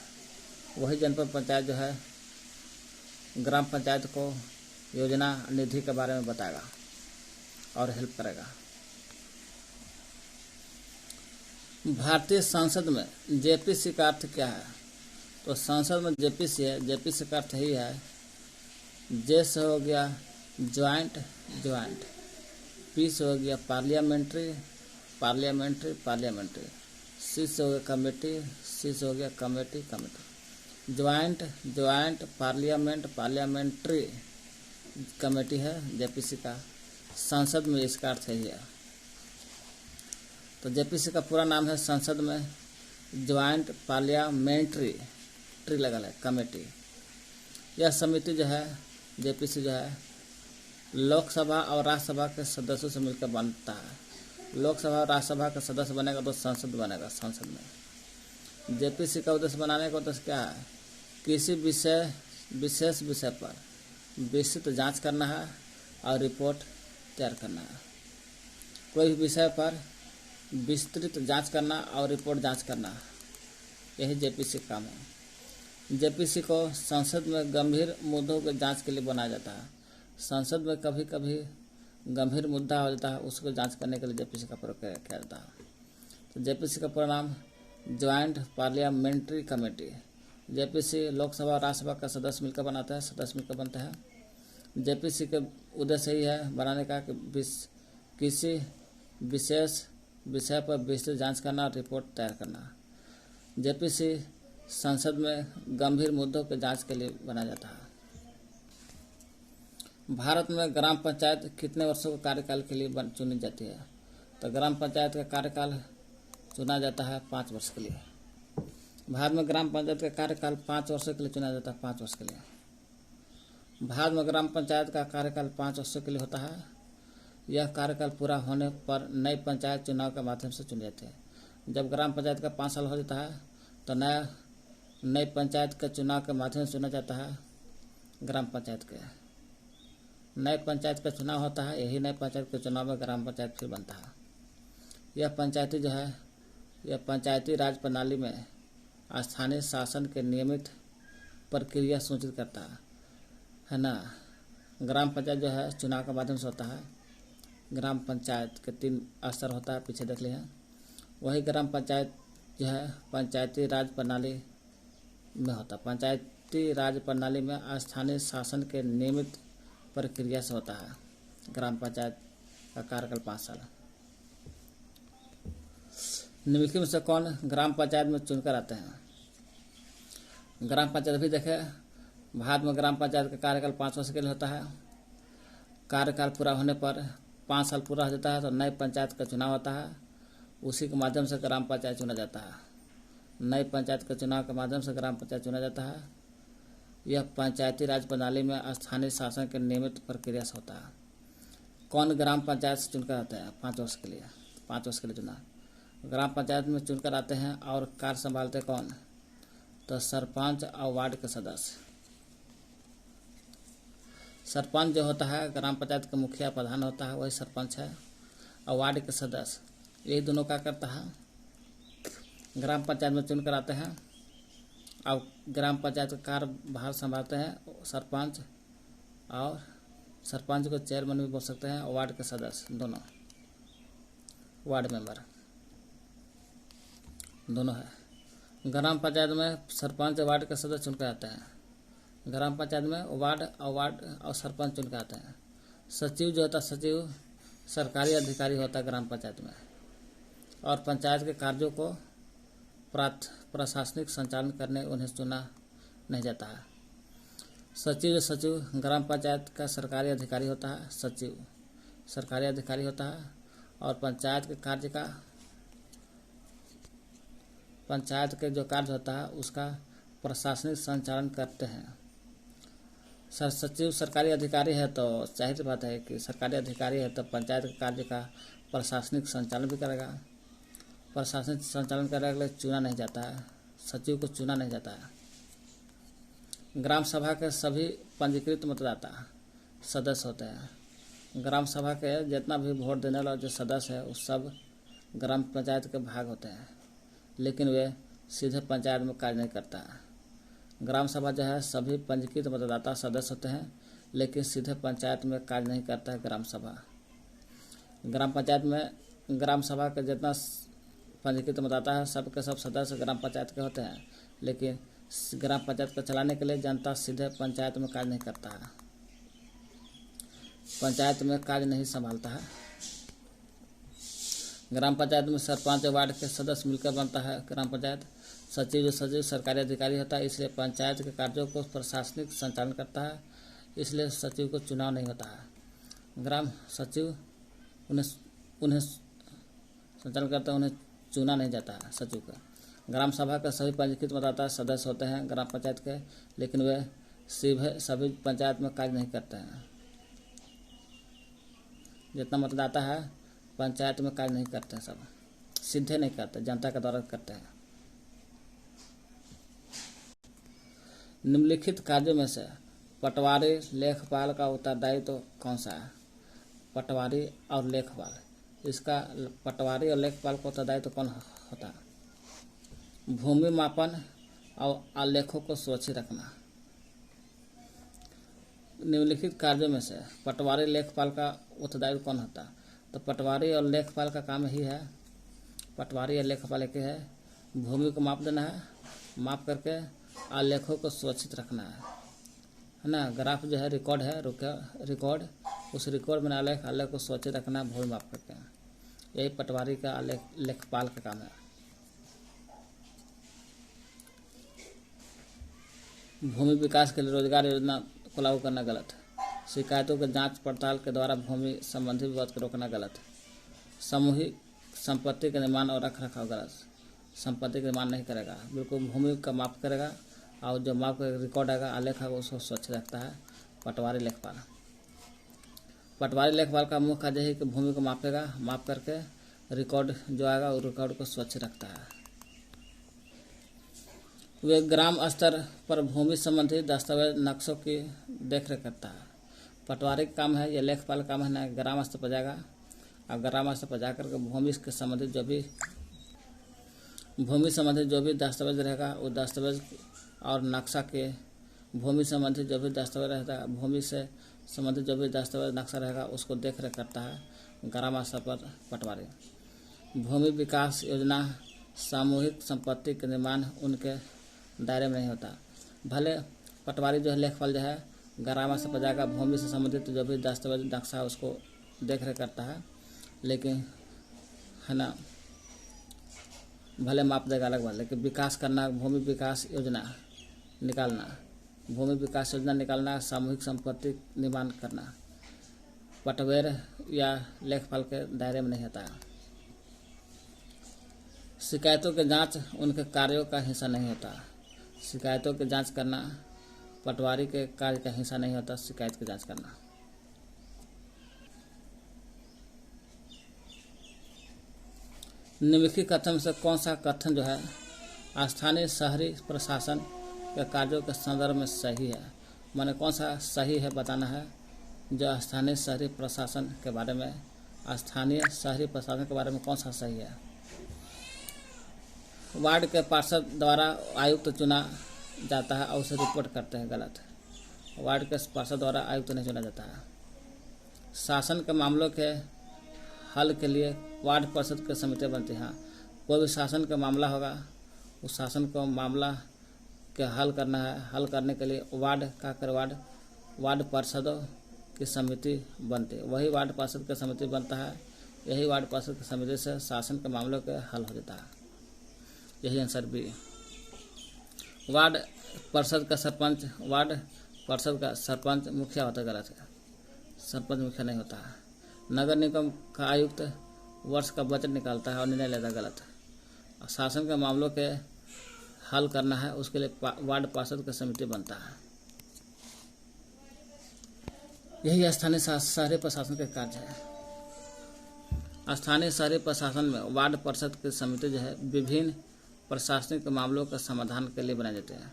वही जनपद पंचायत जो है ग्राम पंचायत को योजना निधि के बारे में बताएगा और हेल्प करेगा। भारतीय संसद में जेपीसी का अर्थ क्या है? तो संसद में जेपीसी है, जेपीसी का अर्थ यही है, जे से हो गया ज्वाइंट, पी से हो गया पार्लियामेंट्री, सी से हो गया कमेटी, सी से हो गया कमेटी। ज्वाइंट पार्लियामेंट्री कमेटी है जेपीसी का, संसद में इसका अर्थ यही है। तो जेपीसी का पूरा नाम है संसद में ज्वाइंट पार्लियामेंट्री लगा है कमेटी। यह समिति जो है जेपीसी जो है लोकसभा और राज्यसभा के सदस्यों से मिलकर बनता है। लोकसभा और राज्यसभा का सदस्य बनेगा तो संसद बनेगा। संसद में जेपीसी का उद्देश्य बनाने का उद्देश्य क्या है? किसी विशेष विषय पर विस्तृत जांच करना है और रिपोर्ट तैयार करना है। कोई भी विषय पर विस्तृत जांच करना और रिपोर्ट जांच करना, यही जेपीसी का काम है। जेपीसी को संसद में गंभीर मुद्दों की जांच के लिए बनाया जाता है। संसद में कभी कभी गंभीर मुद्दा हो जाता है, उसको जांच करने के लिए जेपीसी का प्रयोग किया जाता है। तो जेपीसी का पूरा नाम joint parliamentary committee. JPC Lok Sabha और राज्यसभा का सदस्य मिलकर बनाता है, सदस्य मिलकर बनते हैं। जेपीसी के उद्देश्य यही है बनाने का कि किसी विशेष विषय पर विस्तृत जांच करना और रिपोर्ट तैयार करना। जेपीसी संसद में गंभीर मुद्दों की जांच के लिए बनाया जाता है। भारत में ग्राम पंचायत कितने वर्षों के कार्यकाल के लिए चुनी जाती है? तो ग्राम पंचायत का कार्यकाल चुना जाता है 5 वर्ष के लिए। भारत में ग्राम पंचायत का कार्यकाल 5 वर्षों के लिए चुना जाता है। 5 वर्ष के लिए भारत में ग्राम पंचायत का कार्यकाल 5 वर्षों के लिए होता है। यह कार्यकाल पूरा होने पर नई पंचायत चुनाव के माध्यम से चुनी जाती है। जब ग्राम पंचायत का 5 साल हो जाता है तो नई पंचायत के चुनाव के माध्यम से चुना जाता है। ग्राम पंचायत के नए पंचायत का चुनाव होता है। यही नए पंचायत के चुनाव में ग्राम पंचायत फिर बनता है। यह पंचायती राज प्रणाली में स्थानीय शासन के नियमित प्रक्रिया सुनिश्चित करता है ना। ग्राम पंचायत जो है चुनाव के माध्यम से होता है। ग्राम पंचायत के 3 स्तर होता है, पीछे देख लिए हैं। वही ग्राम पंचायत जो है पंचायती राज प्रणाली में होता है। पंचायती राज प्रणाली में स्थानीय शासन के नियमित प्रक्रिया से होता है। ग्राम पंचायत का कार्यकाल 5 साल। निम्नलिखित में से कौन ग्राम पंचायत में चुनकर आते हैं? ग्राम पंचायत भी देखे, भारत में ग्राम पंचायत का कार्यकाल 5 वर्ष के लिए होता है। कार्यकाल पूरा होने पर 5 साल पूरा हो जाता है तो नई पंचायत का चुनाव होता है। उसी के माध्यम से ग्राम पंचायत चुना जाता है। नई पंचायत के चुनाव के माध्यम से ग्राम पंचायत चुना जाता है। यह पंचायती राज प्रणाली में स्थानीय शासन के नियमित प्रक्रिया से होता है। कौन ग्राम पंचायत से चुनकर आते हैं 5 वर्ष के लिए? 5 वर्ष के लिए चुना ग्राम पंचायत में चुनकर आते हैं और कार्य संभालते कौन? तो सरपंच और वार्ड के सदस्य। सरपंच जो होता है ग्राम पंचायत का मुखिया प्रधान होता है, वही सरपंच है। और वार्ड के सदस्य, यही दोनों क्या करता है? ग्राम पंचायत में चुनकर आते हैं और ग्राम पंचायत का कार्यभार संभालते हैं सरपंच, और सरपंच को चेयरमैन भी बोल सकते हैं। और वार्ड के सदस्य दोनों, वार्ड मेंबर दोनों है। ग्राम पंचायत में सरपंच वार्ड के सदस्य चुनकर आते हैं। ग्राम पंचायत में वार्ड और सरपंच चुनकर आते हैं। सचिव जो होता है, सचिव सरकारी अधिकारी होता है ग्राम पंचायत में, और पंचायत के कार्यों को प्रशासनिक संचालन करने उन्हें चुना नहीं जाता है। सचिव ग्राम पंचायत का सरकारी अधिकारी होता है। सचिव सरकारी अधिकारी होता है और पंचायत के जो कार्य होता है उसका प्रशासनिक संचालन करते हैं। सचिव सरकारी अधिकारी है तो जाहिर बात है कि सरकारी अधिकारी है तो पंचायत के कार्य का प्रशासनिक संचालन भी करेगा। प्रशासनिक संचालन करने के लिए चुना नहीं जाता है, सचिव को चुना नहीं जाता है। ग्राम सभा के सभी पंजीकृत मतदाता सदस्य होते हैं। ग्राम सभा के जितना भी वोट देने वाला जो सदस्य है उस सब ग्राम पंचायत के भाग होते हैं, लेकिन वे सीधे पंचायत में कार्य नहीं करता है। ग्राम सभा जो है सभी पंजीकृत मतदाता सदस्य होते हैं, लेकिन सीधे पंचायत में कार्य नहीं करता है ग्राम सभा। ग्राम पंचायत में ग्राम सभा के जितना पंजीकृत मतदाता है सब के सब सदस्य ग्राम पंचायत के होते हैं, लेकिन ग्राम पंचायत को चलाने के लिए जनता सीधे पंचायत में कार्य नहीं करता है, पंचायत में कार्य नहीं संभालता है। ग्राम पंचायत में सरपंच वार्ड के सदस्य मिलकर बनता है ग्राम पंचायत। सचिव सरकारी अधिकारी होता है, इसलिए पंचायत के कार्यों को प्रशासनिक संचालन करता है, इसलिए सचिव को चुनाव नहीं होता है। ग्राम सचिव उन्हें संचालन करता है, उन्हें चुना नहीं जाता है सचिव का। ग्राम सभा के सभी पंजीकृत मतदाता सदस्य होते हैं ग्राम पंचायत के, लेकिन वे सभी पंचायत में कार्य नहीं करते हैं। जितना मतदाता है पंचायत में कार्य नहीं करते, सब सीधे नहीं करते, जनता के द्वारा करते हैं। निम्नलिखित कार्यों में से पटवारी लेखपाल का उत्तरदायित्व तो कौन सा है? पटवारी और लेखपाल, इसका पटवारी और लेखपाल का उत्तरदायित्व तो कौन होता है? भूमि मापन और आलेखों को सुरक्षित रखना। निम्नलिखित कार्यों में से पटवारी लेखपाल का उत्तरदायित्व कौन होता है? तो पटवारी और लेखपाल का काम ही है, पटवारी और लेखपाल एक है, भूमि को माप देना है, माप करके आलेखों को सुरक्षित रखना है ना। ग्राफ जो है रिकॉर्ड है, रिकॉर्ड, उस रिकॉर्ड में आलेख को सुरक्षित रखना है भूमि माप करके, यही पटवारी का लेखपाल का काम है। भूमि विकास के लिए रोजगार योजना को लागू करना गलत। शिकायतों के जांच पड़ताल के द्वारा भूमि संबंधी विवाद को रोकना गलत। सामूहिक संपत्ति के निर्माण और रख रखाव गलत। संपत्ति का निर्माण नहीं करेगा, बिल्कुल भूमि का माप करेगा और जो माप का रिकॉर्ड आएगा आलेख आएगा उसको स्वच्छ रखता है पटवारी लेखपाल। पटवारी लेखपाल का मुख्य कार्य है कि भूमि को मापेगा, माप करके रिकॉर्ड जो आएगा वो रिकॉर्ड को स्वच्छ रखता है। वे ग्राम स्तर पर भूमि संबंधी दस्तावेज नक्शों की देखरेख करता है। पटवारी का काम है, यह लेखपाल का काम है ना, ग्राम स्तर पर जाएगा और ग्राम स्तर पर जाकर के भूमि के संबंधित जो भी दस्तावेज रहेगा वो दस्तावेज और नक्शा के भूमि संबंधी जो भी दस्तावेज रहता है, भूमि से संबंधित जो भी दस्तावेज नक्शा रहेगा उसको देख रेख करता है ग्राम स्तर पर पटवारी। भूमि विकास योजना सामूहिक संपत्ति के निर्माण उनके दायरे में नहीं होता। भले पटवारी जो है लेखपाल जो है ग्राम स्तर पर जाकर भूमि से संबंधित जो भी दस्तावेज नक्शा उसको देख रेख करता है, लेकिन है ना भले माप देगा अलग बात, लेकिन विकास करना, भूमि विकास योजना निकालना, सामूहिक संपत्ति निर्माण करना पटवार या लेखपाल के दायरे में नहीं होता है। शिकायतों के जांच उनके कार्यों का हिस्सा नहीं होता। शिकायतों की जांच करना पटवारी के कार्य का हिस्सा नहीं होता, शिकायत की जांच करना। निम्नलिखित कथन से कौन सा कथन जो है स्थानीय शहरी प्रशासन के कार्यों के संदर्भ में सही है? माने कौन सा सही है बताना है। जो स्थानीय शहरी प्रशासन के बारे में, स्थानीय शहरी प्रशासन के बारे में कौन सा सही है? वार्ड के पार्षद द्वारा आयुक्त चुना जाता है और उसे रिपोर्ट करते हैं, गलत। वार्ड के पार्षद द्वारा आयुक्त नहीं चुना जाता है। शासन के मामलों के हल के लिए वार्ड परिषद की समिति बनती है। कोई भी शासन का मामला होगा, उस शासन को मामला के हल करना है, हल करने के लिए वार्ड पार्षदों की समिति बनती है। वही वार्ड पार्षद की समिति बनता है, यही वार्ड पार्षद की समिति से शासन के मामलों के हल हो जाता है। यही आंसर बी। वार्ड पार्षद का सरपंच मुखिया होता है, गलत है। सरपंच मुखिया नहीं होता है। नगर निगम का आयुक्त वर्ष का बजट निकालता है और निर्णय लेता है, गलत है। शासन के मामलों के हल करना है, उसके लिए वार्ड पार्षद का समिति बनता है। यही स्थानीय शहरी प्रशासन के कार्य है। स्थानीय शहरी प्रशासन में वार्ड पार्षद की समिति जो है विभिन्न प्रशासनिक मामलों के समाधान के लिए बनाए जाते हैं।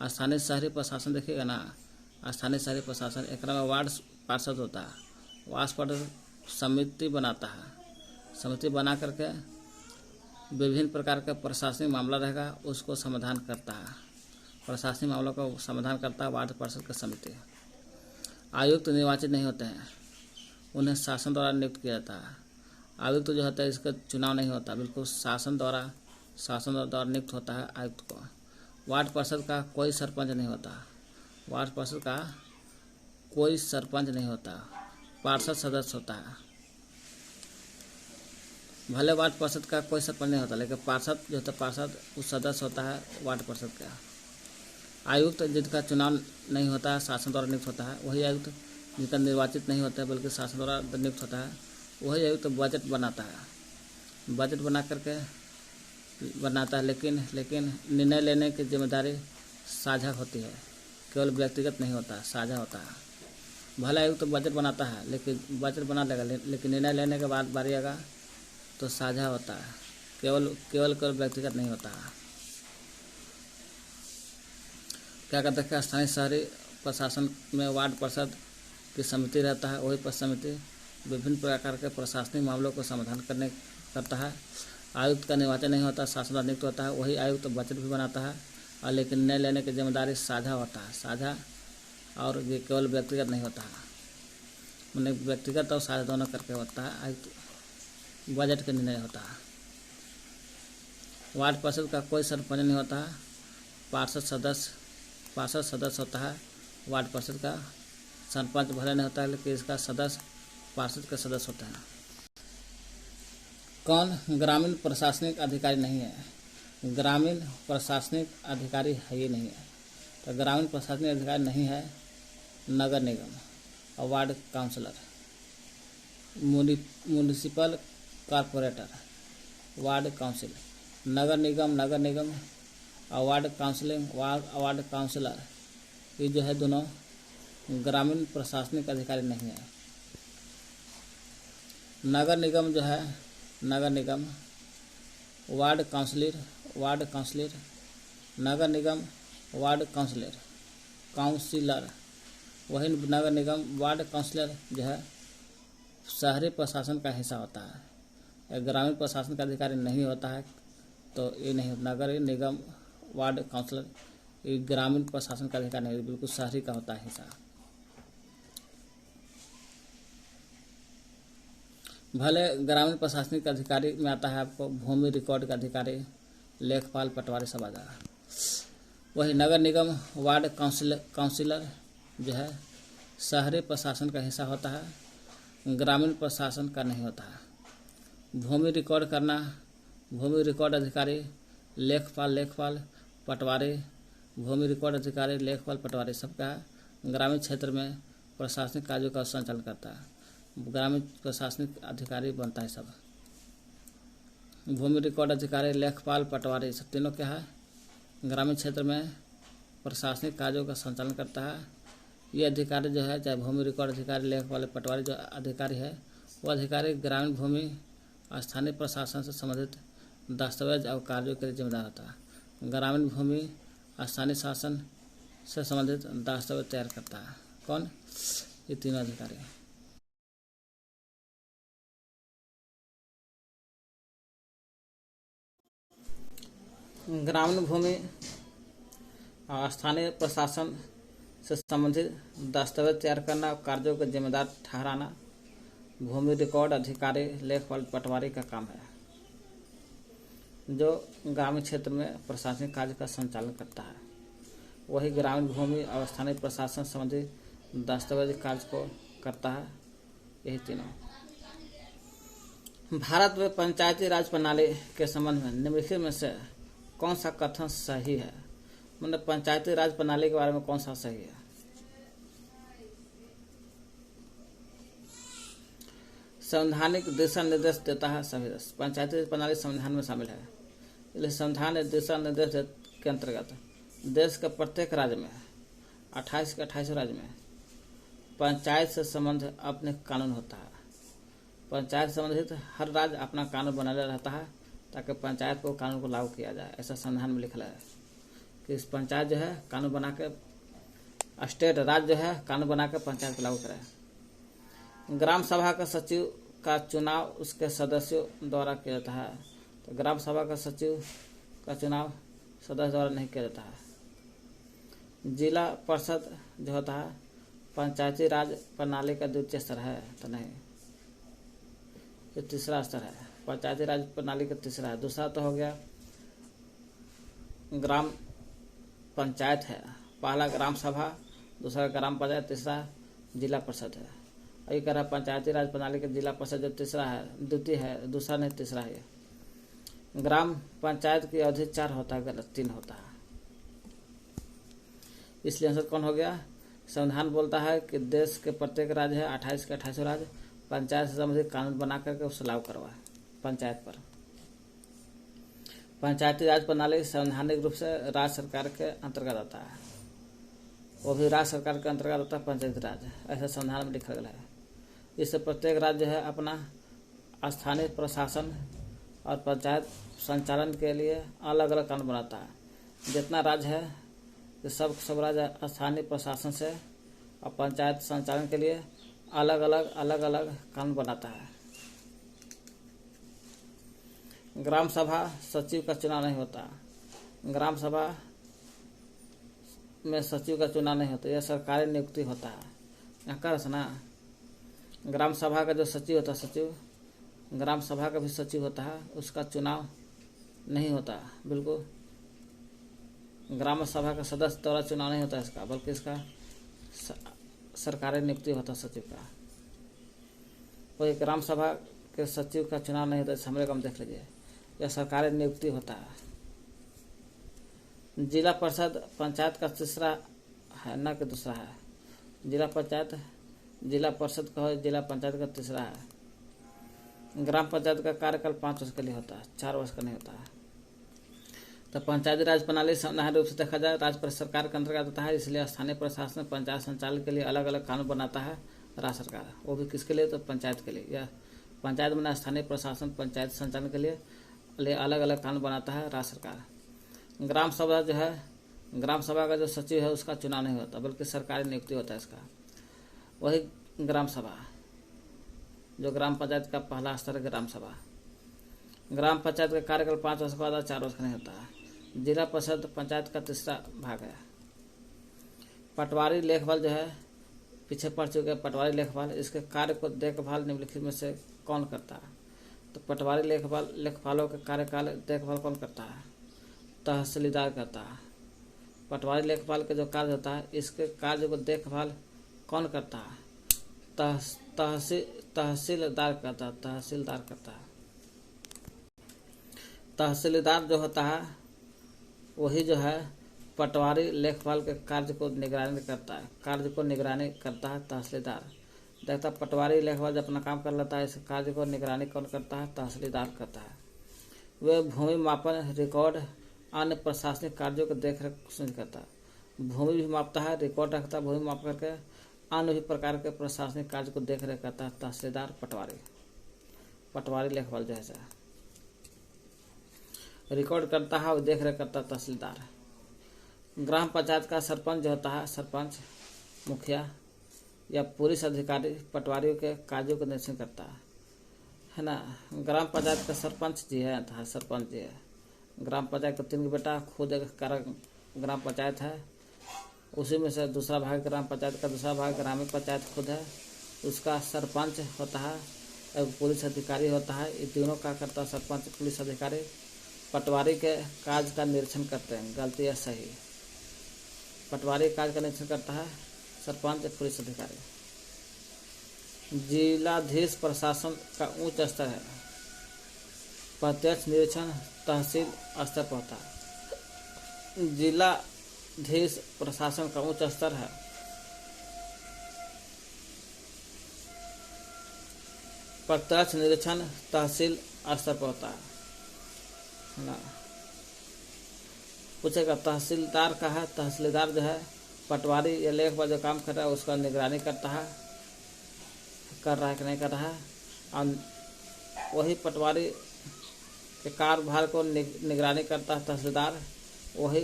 स्थानीय शहरी प्रशासन देखिएगा ना, स्थानीय शहरी प्रशासन एक में वार्ड पार्षद होता है, वार्ड पार्षद समिति बनाता है, समिति बना करके विभिन्न प्रकार का प्रशासनिक मामला रहेगा उसको समाधान करता है। प्रशासनिक मामलों का समाधान करता है वार्ड पार्षद की समिति। आयुक्त निर्वाचित नहीं होते हैं, उन्हें शासन द्वारा नियुक्त किया जाता है। आयुक्त जो होता है इसका चुनाव नहीं होता, बिल्कुल शासन द्वारा नियुक्त होता है आयुक्त को। वार्ड पार्षद का कोई सरपंच नहीं होता, वार्ड पार्षद का कोई सरपंच नहीं होता, पार्षद सदस्य होता है। भले वार्ड पार्षद का कोई सरपंच नहीं होता, लेकिन पार्षद जो होता है पार्षद उस सदस्य होता है वार्ड पार्षद का। आयुक्त जिनका चुनाव नहीं होता है, शासन द्वारा नियुक्त होता है, वही आयुक्त जिनका निर्वाचित नहीं होता है बल्कि शासन द्वारा नियुक्त होता है, वही आयुक्त बजट बनाता है। बजट बना करके बनाता है, लेकिन निर्णय लेने की जिम्मेदारी साझा होती है, केवल व्यक्तिगत नहीं होता, साझा होता है। भले आयुक्त तो बजट बनाता है, लेकिन बजट बना लेगा, लेकिन निर्णय लेने के बाद बारी आएगा तो साझा होता है, केवल केवल केवल व्यक्तिगत नहीं होता है। क्या करते हैं, स्थानीय शहरी प्रशासन में वार्ड परिषद की समिति रहता है। वही समिति विभिन्न प्रकार के प्रशासनिक मामलों को समाधान करता है। आयुक्त का निर्वाचन नहीं होता, शासन नियुक्त होता है। वही आयुक्त बजट भी बनाता है, और लेकिन निर्णय लेने की जिम्मेदारी साझा होता है। साझा और ये केवल व्यक्तिगत नहीं होता है, मैंने व्यक्तिगत और साझा दोनों करके होता है। आयुक्त बजट का निर्णय होता है। वार्ड परिषद का कोई सरपंच नहीं होता है, पार्षद सदस्य होता है। वार्ड परिषद का सरपंच भले नहीं होता है, लेकिन इसका सदस्य पार्षद के सदस्य होते हैं। कौन ग्रामीण प्रशासनिक अधिकारी नहीं है? ग्रामीण प्रशासनिक अधिकारी है ही नहीं है। तो ग्रामीण प्रशासनिक अधिकारी नहीं है नगर निगम और ward councillor, municipal corporator, ward council. नगर निगम और वार्ड काउंसिलर, ये जो है दोनों ग्रामीण प्रशासनिक अधिकारी नहीं है। नगर निगम जो है, नगर निगम वार्ड काउंसिलर, नगर निगम वार्ड काउंसिलर, वही नगर निगम वार्ड काउंसिलर जो है शहरी प्रशासन का हिस्सा होता है। ग्रामीण प्रशासन का अधिकारी नहीं होता है, तो ये नहीं। नगर निगम वार्ड काउंसिलर ये ग्रामीण प्रशासन का अधिकारी नहीं, बिल्कुल शहरी का होता है हिस्सा। भले ग्रामीण प्रशासनिक अधिकारी में आता है आपको भूमि रिकॉर्ड का अधिकारी, लेखपाल, पटवारी सब आ जाएगा। वही नगर निगम वार्ड काउंसिलर जो है शहरी प्रशासन का हिस्सा होता है, ग्रामीण प्रशासन का नहीं होता है। भूमि रिकॉर्ड अधिकारी, लेखपाल, पटवारी, भूमि रिकॉर्ड अधिकारी, लेखपाल, पटवारी सबका ग्रामीण क्षेत्र में प्रशासनिक कार्यों का संचालन करता है। ग्रामीण प्रशासनिक अधिकारी बनता है सब। भूमि रिकॉर्ड अधिकारी, लेखपाल, पटवारी सब तीनों क्या है ग्रामीण क्षेत्र में प्रशासनिक कार्यों का संचालन करता है। ये अधिकारी जो है, चाहे भूमि रिकॉर्ड अधिकारी, लेखपाल, पटवारी जो अधिकारी है, वो अधिकारी ग्रामीण भूमि स्थानीय प्रशासन से संबंधित दस्तावेज और कार्यों के लिए जिम्मेदार होता है। ग्रामीण भूमि स्थानीय शासन से संबंधित दस्तावेज तैयार करता है। कौन? ये तीनों अधिकारी। ग्रामीण भूमि स्थानीय प्रशासन से संबंधित दस्तावेज तैयार करना, कार्यों को जिम्मेदार ठहराना भूमि रिकॉर्ड अधिकारी, लेखपाल, पटवारी का काम है, जो ग्रामीण क्षेत्र में प्रशासनिक कार्य का संचालन करता है। वही ग्रामीण भूमि और स्थानीय प्रशासन संबंधी दस्तावेज कार्य को करता है। यही तीनों। भारत में पंचायती राज प्रणाली के संबंध में निम्नलिखित में से कौन सा कथन सही है? मतलब पंचायती राज प्रणाली के बारे में कौन सा सही है? संवैधानिक दिशा निर्देश देता है सभी। पंचायती प्रणाली संविधान में शामिल है, इसलिए संविधान ने दिशा निर्देश के अंतर्गत देश के प्रत्येक राज्य में 28 के 28 राज्य में पंचायत से संबंध अपने कानून होता है। पंचायत से संबंधित हर राज्य अपना कानून बनाए रहता है ताकि पंचायत को कानून को लागू किया जाए। ऐसा संविधान में लिखा है कि इस पंचायत जो है कानून बना के, स्टेट राज्य जो है कानून बना के पंचायत को लागू कराए। ग्राम सभा का सचिव का चुनाव उसके सदस्यों द्वारा किया जाता है। तो ग्राम सभा का सचिव का चुनाव सदस्य द्वारा नहीं किया जाता है। जिला परिषद जो होता है पंचायती राज प्रणाली का द्वितीय स्तर है, तो नहीं, ये तीसरा स्तर है। पंचायती राज प्रणाली का तीसरा है। दूसरा तो हो गया ग्राम पंचायत है, पहला ग्राम सभा, दूसरा ग्राम पंचायत, तीसरा जिला परिषद है। ये कह रहा पंचायती राज प्रणाली के जिला परिषद जो तीसरा है, द्वितीय है, दूसरा नहीं तीसरा है। ग्राम पंचायत की अवधि 4 होता है, गलत 3 होता है। इसलिए आंसर कौन हो गया? संविधान बोलता है कि देश के प्रत्येक राज्य है 28 के 28 राज्य पंचायत से संबंधित कानून बना करके उसे लागू करवाए पंचायत पर। पंचायती राज प्रणाली संवैधानिक रूप से राज्य सरकार के अंतर्गत आता है। वो भी राज्य सरकार के अंतर्गत होता है, पंचायत राज, ऐसा संविधान में लिखा गया है। इससे प्रत्येक राज्य जो है अपना स्थानीय प्रशासन और पंचायत संचालन के लिए अलग अलग कानून बनाता है। जितना राज्य है ये सब राज्य स्थानीय प्रशासन से और पंचायत संचालन के लिए अलग अलग कानून बनाता है। ग्राम सभा सचिव का चुनाव नहीं होता। ग्राम सभा में सचिव का चुनाव नहीं होता, यह सरकारी नियुक्ति होता है। यहाँ कर ना, ग्राम सभा का जो सचिव होता है, सचिव ग्राम सभा का भी सचिव होता है, उसका चुनाव नहीं होता। बिल्कुल ग्राम सभा का सदस्य द्वारा चुनाव नहीं होता इसका, बल्कि इसका सरकारी नियुक्ति होता सचिव का। कोई ग्राम सभा के सचिव का चुनाव नहीं होता, हमरे को हम देख लीजिए, यह सरकारी नियुक्ति होता है। जिला परिषद पंचायत का तीसरा है, न कि दूसरा है। जिला परिषद का जिला पंचायत का तीसरा है। ग्राम पंचायत का कार्यकाल 5 वर्ष के लिए होता है, 4 वर्ष का नहीं होता है। तो पंचायती राज प्रणाली संवैधानिक रूप से देखा जाए राज्य सरकार के अंतर्गत आता है, इसलिए स्थानीय प्रशासन पंचायत संचालन के लिए अलग अलग कानून बनाता है राज्य सरकार। वो भी किसके लिए? तो पंचायत के लिए। या पंचायत में स्थानीय प्रशासन पंचायत संचालन के लिए अलग अलग कानून बनाता है राज्य सरकार। ग्राम सभा जो है, ग्राम सभा का जो सचिव है उसका चुनाव नहीं होता, बल्कि सरकारी नियुक्ति होता है इसका। वही ग्राम सभा जो ग्राम पंचायत का पहला स्तर है, ग्राम सभा। ग्राम पंचायत का कार्यकाल 5 वर्ष का बाद 4 वर्ष का नहीं होता है। जिला परिषद पंचायत का तीसरा भाग है। पटवारी लेखपाल जो है, पीछे पढ़ चुके हैं पटवारी लेखपाल, इसके कार्य को देखभाल निम्नलिखित में से कौन करता है? तो पटवारी लेखपालों के कार्यकाल देखभाल कौन करता है? तहसीलदार करता है। पटवारी लेखपाल के जो कार्य होता है, इसके कार्य को देखभाल कौन करता है? तहसीलदार करता है। तहसीलदार जो होता है वही जो है पटवारी लेखपाल के कार्य को निगरानी करता है। तहसीलदार देखता पटवारी लेखपाल जब अपना काम कर लेता है, इस कार्य को निगरानी कौन करता है? तहसीलदार करता है। वे भूमि मापन, रिकॉर्ड, अन्य प्रशासनिक कार्यों को देख रेख करता है। भूमि भी मापता है, रिकॉर्ड रखता है, भूमि माप करके अन्य भी प्रकार के प्रशासनिक कार्य को देख रेख करता है तहसीलदार, पटवारी लेखपाल जैसा रिकॉर्ड करता है और देख रेख करता है तहसीलदार। ग्राम पंचायत का सरपंच जो होता है, सरपंच, मुखिया या पुलिस अधिकारी पटवारियों के कार्यों को निरीक्षण करता है ना। ग्राम पंचायत का सरपंच जी है, ग्राम पंचायत का 3 बेटा, खुद एक ग्राम पंचायत है, उसी में से दूसरा भाग ग्राम पंचायत का दूसरा भाग ग्रामीण पंचायत खुद है, उसका सरपंच होता है, एक पुलिस अधिकारी होता है। ये तीनों का करता है सरपंच, पुलिस अधिकारी। पटवारी के कार्य का निरीक्षण करते हैं, गलती या सही। पटवारी कार्य का निरीक्षण करता है सरपंच, पुलिस अधिकारी। जिलाधीश प्रशासन का उच्च स्तर है। प्रत्यक्ष निरीक्षण तहसील स्तर पर होता है। जिलाधीश प्रशासन का उच्च स्तर है। प्रत्यक्ष निरीक्षण तहसील स्तर पर होता है ना। पूछेगा तहसीलदार का है, तहसीलदार जो है पटवारी या लेख पर जो काम कर रहा है उसका निगरानी करता है, कर रहा है कि नहीं कर रहा है। और वही पटवारी के कार्यभार को निगरानी करता है तहसीलदार। वही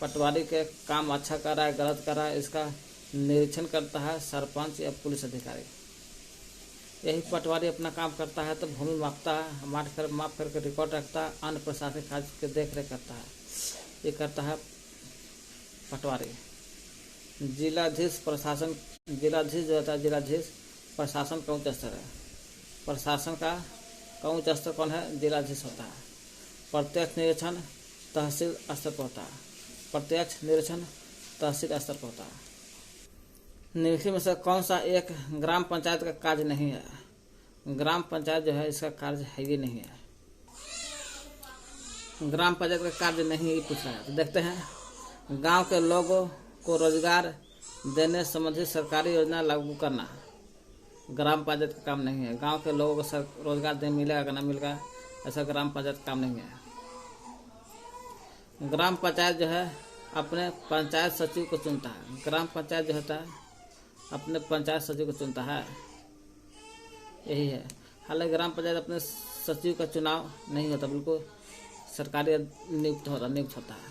पटवारी के काम अच्छा कर रहा है गलत कर रहा है इसका निरीक्षण करता है सरपंच या पुलिस अधिकारी। यही पटवारी अपना काम करता है तो भूमि मापता है, माप करके रिकॉर्ड रखता है, अन्य प्रशासनिक कार्य की देख रेख करता है, ये करता है पटवारी। जिलाधीश प्रशासन, जिलाधीश जो होता है, जिलाधीश प्रशासन का उच्च स्तर है। प्रशासन का उच्च स्तर कौन है? जिलाधीश होता है। प्रत्यक्ष निरीक्षण तहसील स्तर पर होता है। प्रत्यक्ष निरीक्षण तहसील स्तर पर होता है। निम्नलिखित में से कौन सा एक ग्राम पंचायत का कार्य नहीं है? ग्राम पंचायत जो है इसका कार्य है ही नहीं है। ग्राम पंचायत का कार्य नहीं ही पूछ रहा है। तो देखते हैं, गांव के लोगों को रोजगार देने संबंधी सरकारी योजना लागू करना ग्राम पंचायत का काम नहीं है। गांव के लोगों को रोजगार देने मिलेगा कि ना मिलेगा, ऐसा ग्राम पंचायत काम नहीं है। ग्राम पंचायत जो है अपने पंचायत सचिव को चुनता है। ग्राम पंचायत जो होता है अपने पंचायत सचिव को चुनता है, यही है। हालांकि ग्राम पंचायत अपने सचिव का चुनाव नहीं होता, बिल्कुल सरकारी नियुक्त होता है।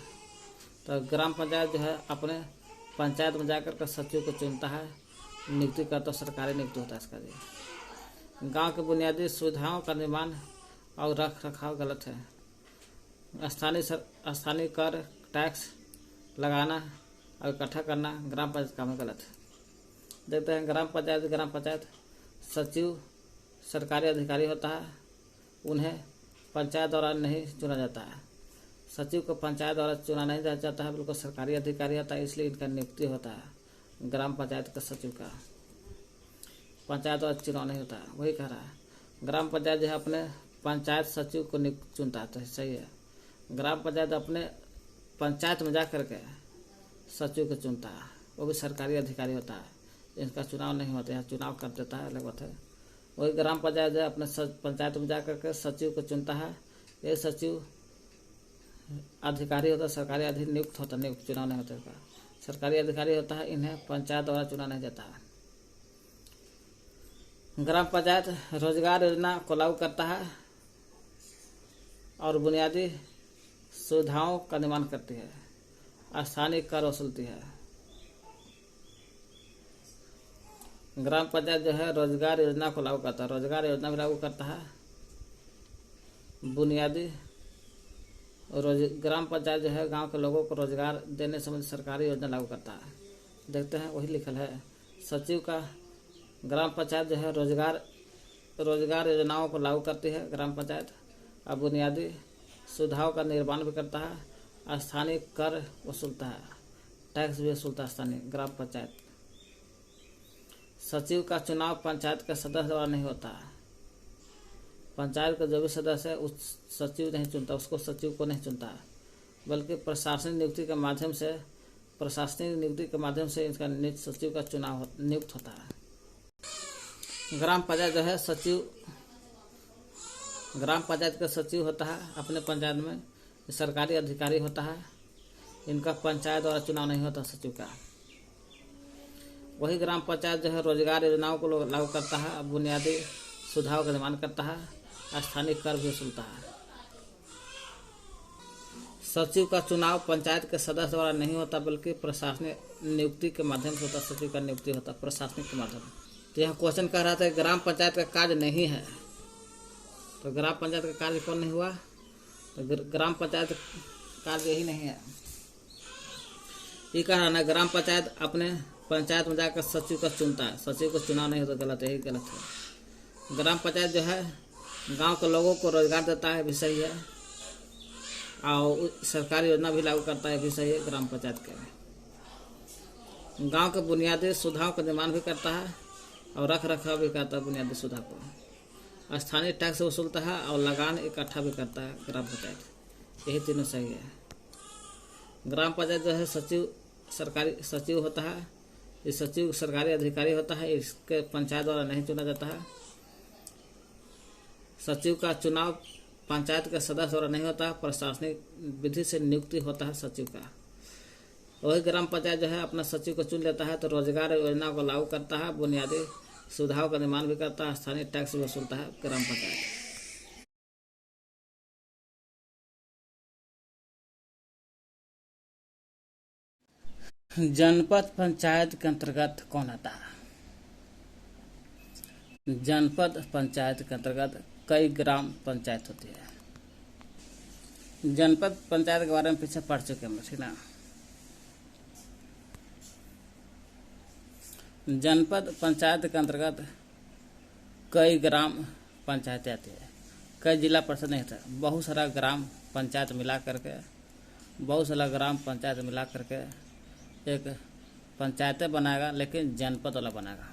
तो ग्राम पंचायत जो है अपने पंचायत में जाकर के सचिव को चुनता है, नियुक्ति करता, सरकारी नियुक्ति होता है इसका जी। गांव के बुनियादी सुविधाओं का निर्माण और रख रखाव गलत है। स्थानीय कर टैक्स लगाना और इकट्ठा करना ग्राम पंचायत काम में गलत है। देखते हैं ग्राम पंचायत सचिव सरकारी अधिकारी होता है, उन्हें पंचायत द्वारा नहीं चुना जाता है। सचिव को पंचायत द्वारा चुना नहीं जाता है, बिल्कुल सरकारी अधिकारी होता है, इसलिए इनका नियुक्ति होता है। ग्राम पंचायत का सचिव का पंचायत द्वारा चुनाव नहीं होता है, वही कह रहा है। ग्राम पंचायत जो है अपने पंचायत सचिव को चुनता है, तो सही है। ग्राम पंचायत अपने पंचायत में जा करके सचिव को चुनता है, वो भी सरकारी अधिकारी होता है, इनका चुनाव नहीं होता है, चुनाव कर देता है, अलग बात है। वही ग्राम पंचायत जो अपने पंचायत में जा करके सचिव को चुनता है, ये सचिव अधिकारी होता है, सरकारी अधिकारी नियुक्त होता है, नियुक्त चुनाव नहीं होता है, सरकारी अधिकारी होता है, इन्हें पंचायत द्वारा चुना नहीं जाता है। ग्राम पंचायत रोजगार योजना को लागू करता है और बुनियादी सुविधाओं का निर्माण करती है, स्थानीय कर वसूलती है। ग्राम पंचायत जो है रोजगार योजना को लागू करता है, रोजगार योजना भी लागू करता है, बुनियादी ग्राम पंचायत जो है गांव के लोगों को रोजगार देने संबंधी सरकारी योजना लागू करता है। देखते हैं वही लिखल है। सचिव का ग्राम पंचायत जो है रोजगार योजनाओं को लागू करती है ग्राम पंचायत, और बुनियादी सुविधाओं का निर्माण भी करता है, स्थानीय कर वसूलता है, टैक्स भी वसूलता है स्थानीय ग्राम पंचायत। सचिव का चुनाव पंचायत के सदस्य द्वारा नहीं होता है। पंचायत का जो भी सदस्य है उस सचिव नहीं चुनता, उसको सचिव को नहीं चुनता है, बल्कि प्रशासनिक नियुक्ति के माध्यम से इसका सचिव का चुनाव नियुक्त होता है। ग्राम पंचायत जो है ग्राम पंचायत का सचिव होता है अपने पंचायत में, सरकारी अधिकारी होता है, इनका पंचायत द्वारा चुनाव नहीं होता सचिव का। वही ग्राम पंचायत जो है रोजगार योजनाओं को लागू करता है, बुनियादी सुविधाओं का निर्माण करता है, स्थानीय कर भी वसूलता है। सचिव का चुनाव पंचायत के सदस्य द्वारा नहीं होता, बल्कि प्रशासनिक नियुक्ति के माध्यम से होता, सचिव का नियुक्ति होता प्रशासनिक के माध्यम। तो यहाँ क्वेश्चन कह रहा था ग्राम पंचायत का कार्य नहीं है, तो ग्राम पंचायत का कार्य कौन नहीं हुआ, तो ग्राम पंचायत कार्य यही नहीं है। ये कह रहा ना ग्राम पंचायत अपने पंचायत में जाकर सचिव का चुनता है, सचिव को चुनाव नहीं होता, गलत है, यही गलत है। ग्राम पंचायत जो है गांव के लोगों को रोजगार देता है, भी सही है, और सरकारी योजना भी लागू करता है, भी सही है। ग्राम पंचायत के गांव के बुनियादी सुविधाओं का निर्माण भी करता है और रख रखाव भी करता है बुनियादी सुविधा को, स्थानीय टैक्स वसूलता है और लगान इकट्ठा भी करता है ग्राम पंचायत, यही तीनों सही है। ग्राम पंचायत जो है सरकारी सचिव होता है, ये सचिव सरकारी अधिकारी होता है, इसके पंचायत द्वारा नहीं चुना जाता है। सचिव का चुनाव पंचायत के सदस्य द्वारा नहीं होता, प्रशासनिक विधि से नियुक्ति होता है सचिव का। वही ग्राम पंचायत जो है अपना सचिव को चुन लेता है, तो रोजगार योजना को लागू करता है, बुनियादी सुविधाओं का निर्माण भी करता है, स्थानीय टैक्स भी वसूलता है ग्राम पंचायत। जनपद पंचायत के अंतर्गत कौन आता है? जनपद पंचायत के अंतर्गत कई ग्राम पंचायत होती है। जनपद पंचायत के बारे में पीछे पढ़ चुके हैं, ठीक ना। जनपद पंचायत के अंतर्गत कई ग्राम पंचायतें आती है, कई जिला परिषद नहीं था, बहुत सारा ग्राम पंचायत मिला करके एक पंचायतें बनाएगा, लेकिन जनपद वाला बनाएगा।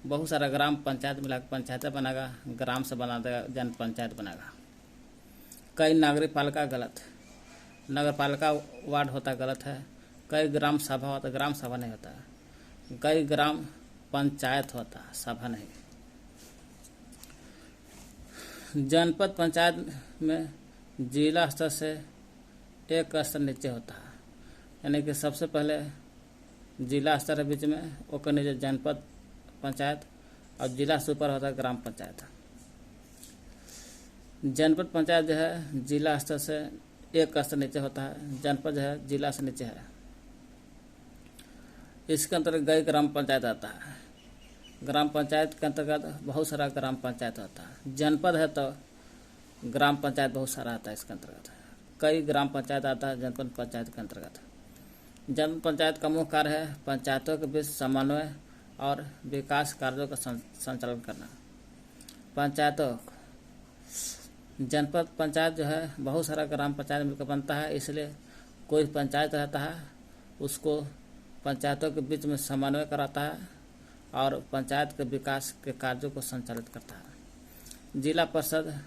बहुत सारा ग्राम पंचायत मिला पंचायतें बनाएगा, ग्राम से बना देगा, जन पंचायत बनाएगा। कई नगरीय पालिका गलत, नगर पालिका वार्ड होता गलत है। कई ग्राम सभा होता, ग्राम सभा नहीं होता। कई ग्राम पंचायत होता, सभा नहीं। जनपद पंचायत में जिला स्तर से एक स्तर नीचे होता है। यानी कि सबसे पहले जिला स्तर है बीच में, ओकर नीचे जनपद पंचायत, और जिला से ऊपर होता है ग्राम पंचायत। जनपद पंचायत जो है जिला स्तर से एक स्तर नीचे होता है, जनपद जो है जिला से नीचे है। इसके अंतर्गत गई ग्राम पंचायत आता है। ग्राम पंचायत के अंतर्गत बहुत सारा ग्राम पंचायत होता है। जनपद है तो ग्राम पंचायत बहुत सारा आता है इसके अंतर्गत, कई ग्राम पंचायत आता है जनपद पंचायत के अंतर्गत। जनपद पंचायत का मुख्य कार्य है पंचायतों के बीच समन्वय और विकास कार्यों का संचालन करना। पंचायतों, जनपद पंचायत जो है बहुत सारा ग्राम पंचायत मिलकर बनता है, इसलिए कोई पंचायत रहता है उसको पंचायतों के बीच में समन्वय कराता है और पंचायत के विकास के कार्यों को संचालित करता है। जिला परिषद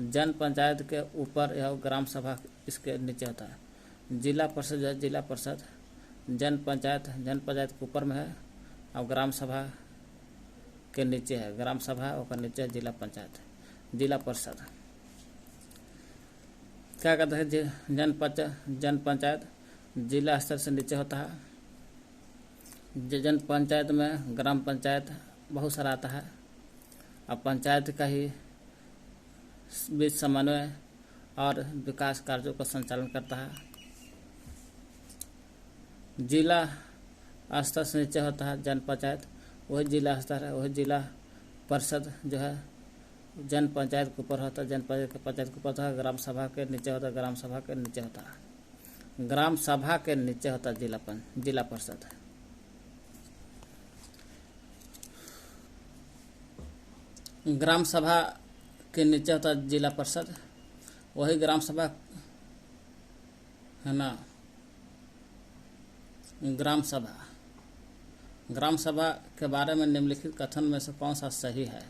जन पंचायत के ऊपर या ग्राम सभा इसके नीचे होता है। जिला परिषद जो है जिला परिषद जन पंचायत के ऊपर में है और ग्राम सभा के नीचे है। ग्राम सभा और नीचे है जिला पंचायत, जिला परिषद। क्या कहते हैं जन पंचायत जिला स्तर से नीचे होता है। जन पंचायत में ग्राम पंचायत बहुत सारा आता है और पंचायत का ही बीच समन्वय और विकास कार्यों का संचालन करता है। जिला स्तर से नीचे होता है जन पंचायत, वही जिला स्तर है। वही जिला परिषद जो है जन पंचायत के ऊपर होता है, जन पंचायत के ऊपर होता है। ग्राम सभा के नीचे होता है, ग्राम सभा के नीचे होता है। ग्राम सभा के नीचे होता है जिला परिषद। ग्राम सभा के नीचे होता है जिला परिषद, वही ग्राम सभा है ना। ग्राम सभा के बारे में निम्नलिखित कथन में से कौन सा सही है?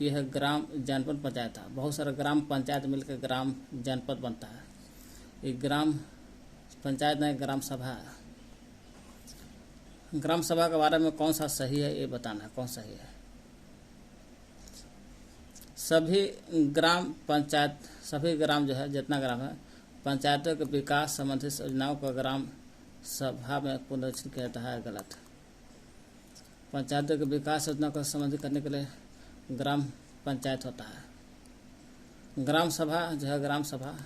यह ग्राम जनपद पंचायत है। बहुत सारे ग्राम पंचायत मिलकर ग्राम जनपद बनता है। ये ग्राम पंचायत नहीं, ग्राम सभा है। ग्राम सभा के बारे में कौन सा सही है ये बताना है, कौन सही है। सभी ग्राम जो है जितना ग्राम है पंचायतों के विकास संबंधित योजनाओं का ग्राम सभा में पुनरीक्षण किया जाता है, गलत। पंचायतों के विकास योजना को संबंधित करने के लिए ग्राम पंचायत होता है। ग्राम सभा जो है ग्राम सभा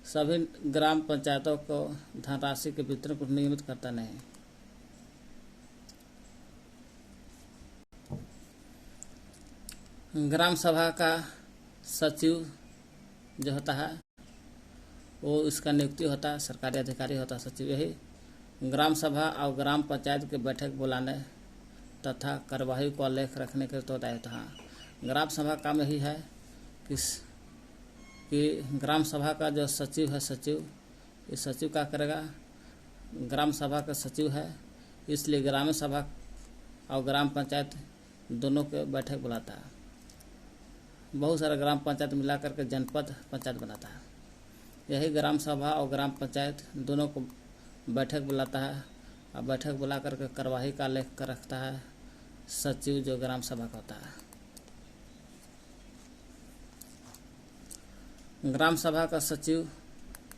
सभी ग्राम पंचायतों को धनराशि के वितरण को नियमित करता नहीं। ग्राम सभा का सचिव जो होता है वो इसका नियुक्ति होता है, सरकारी अधिकारी होता है सचिव। यही ग्राम सभा और ग्राम पंचायत की बैठक बुलाने तथा कार्यवाही को लेख रखने के तो दायित्व है। ग्राम सभा काम यही है कि ग्राम सभा का जो सचिव है, इस सचिव क्या करेगा, ग्राम सभा का सचिव है, इसलिए ग्राम सभा और ग्राम पंचायत दोनों के बैठक बुलाता है। बहुत सारा ग्राम पंचायत मिला करके जनपद पंचायत बनाता है। यही ग्राम सभा और ग्राम पंचायत दोनों को बैठक बुलाता है और बैठक बुला करके कार्यवाही का लेख कर रखता है सचिव जो ग्राम सभा का होता है। ग्राम सभा का सचिव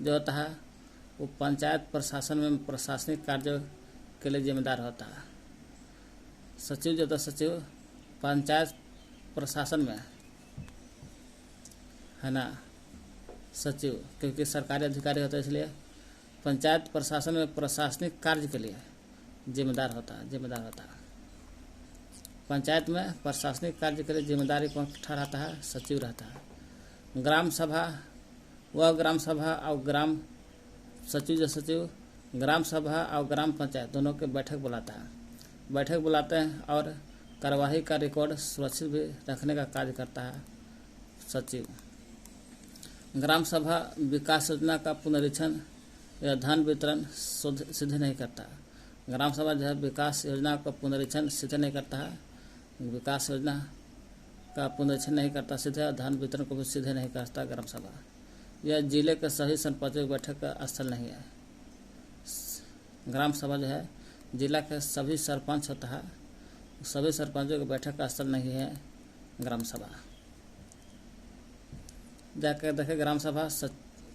जो होता है वो पंचायत प्रशासन में प्रशासनिक कार्यों के लिए जिम्मेदार होता है। सचिव जो होता है सचिव पंचायत प्रशासन में है ना सचिव, क्योंकि सरकारी अधिकारी होता है इसलिए पंचायत प्रशासन में प्रशासनिक कार्य के लिए जिम्मेदार होता है। पंचायत में प्रशासनिक कार्य के लिए जिम्मेदारी कौन ठहराता है, सचिव रहता है। ग्राम सभा वह ग्राम सभा और ग्राम सचिव जो सचिव ग्राम सभा और ग्राम पंचायत दोनों के बैठक बुलाते हैं और कार्यवाही का रिकॉर्ड सुरक्षित भी रखने का कार्य करता है सचिव। ग्राम सभा विकास योजना का पुनरीक्षण या धन वितरण सीधे नहीं करता। ग्राम सभा जो है विकास योजना का पुनरीक्षण सीधे नहीं करता है, विकास योजना का पुनरीक्षण नहीं करता सीधे, और धन वितरण को भी सीधे नहीं करता ग्राम सभा। यह जिले के सभी सरपंचों की बैठक का स्थल नहीं है। ग्राम सभा जो है जिला के सभी सरपंच होता है, सभी सरपंचों की बैठक का स्थल नहीं है ग्राम सभा। जाकर देखे ग्राम सभा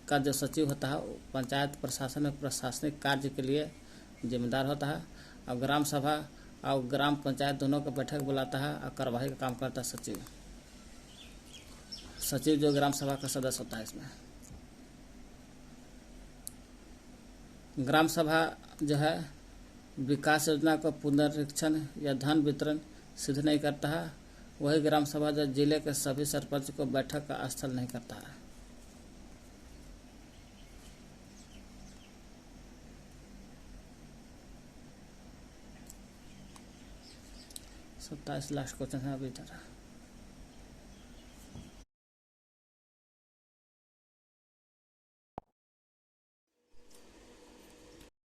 का जो सचिव होता है वो पंचायत प्रशासन में प्रशासनिक कार्य के लिए जिम्मेदार होता है। और ग्राम सभा और ग्राम पंचायत दोनों को बैठक बुलाता है और कार्यवाही का काम करता है सचिव। सचिव जो ग्राम सभा का सदस्य होता है इसमें। ग्राम सभा जो है विकास योजना को पुनरीक्षण या धन वितरण सिद्ध नहीं करता है। वही ग्राम सभा जो जिले के सभी सरपंच को बैठक का स्थल नहीं करता है। 27 लास्ट क्वेश्चन है अभी तक।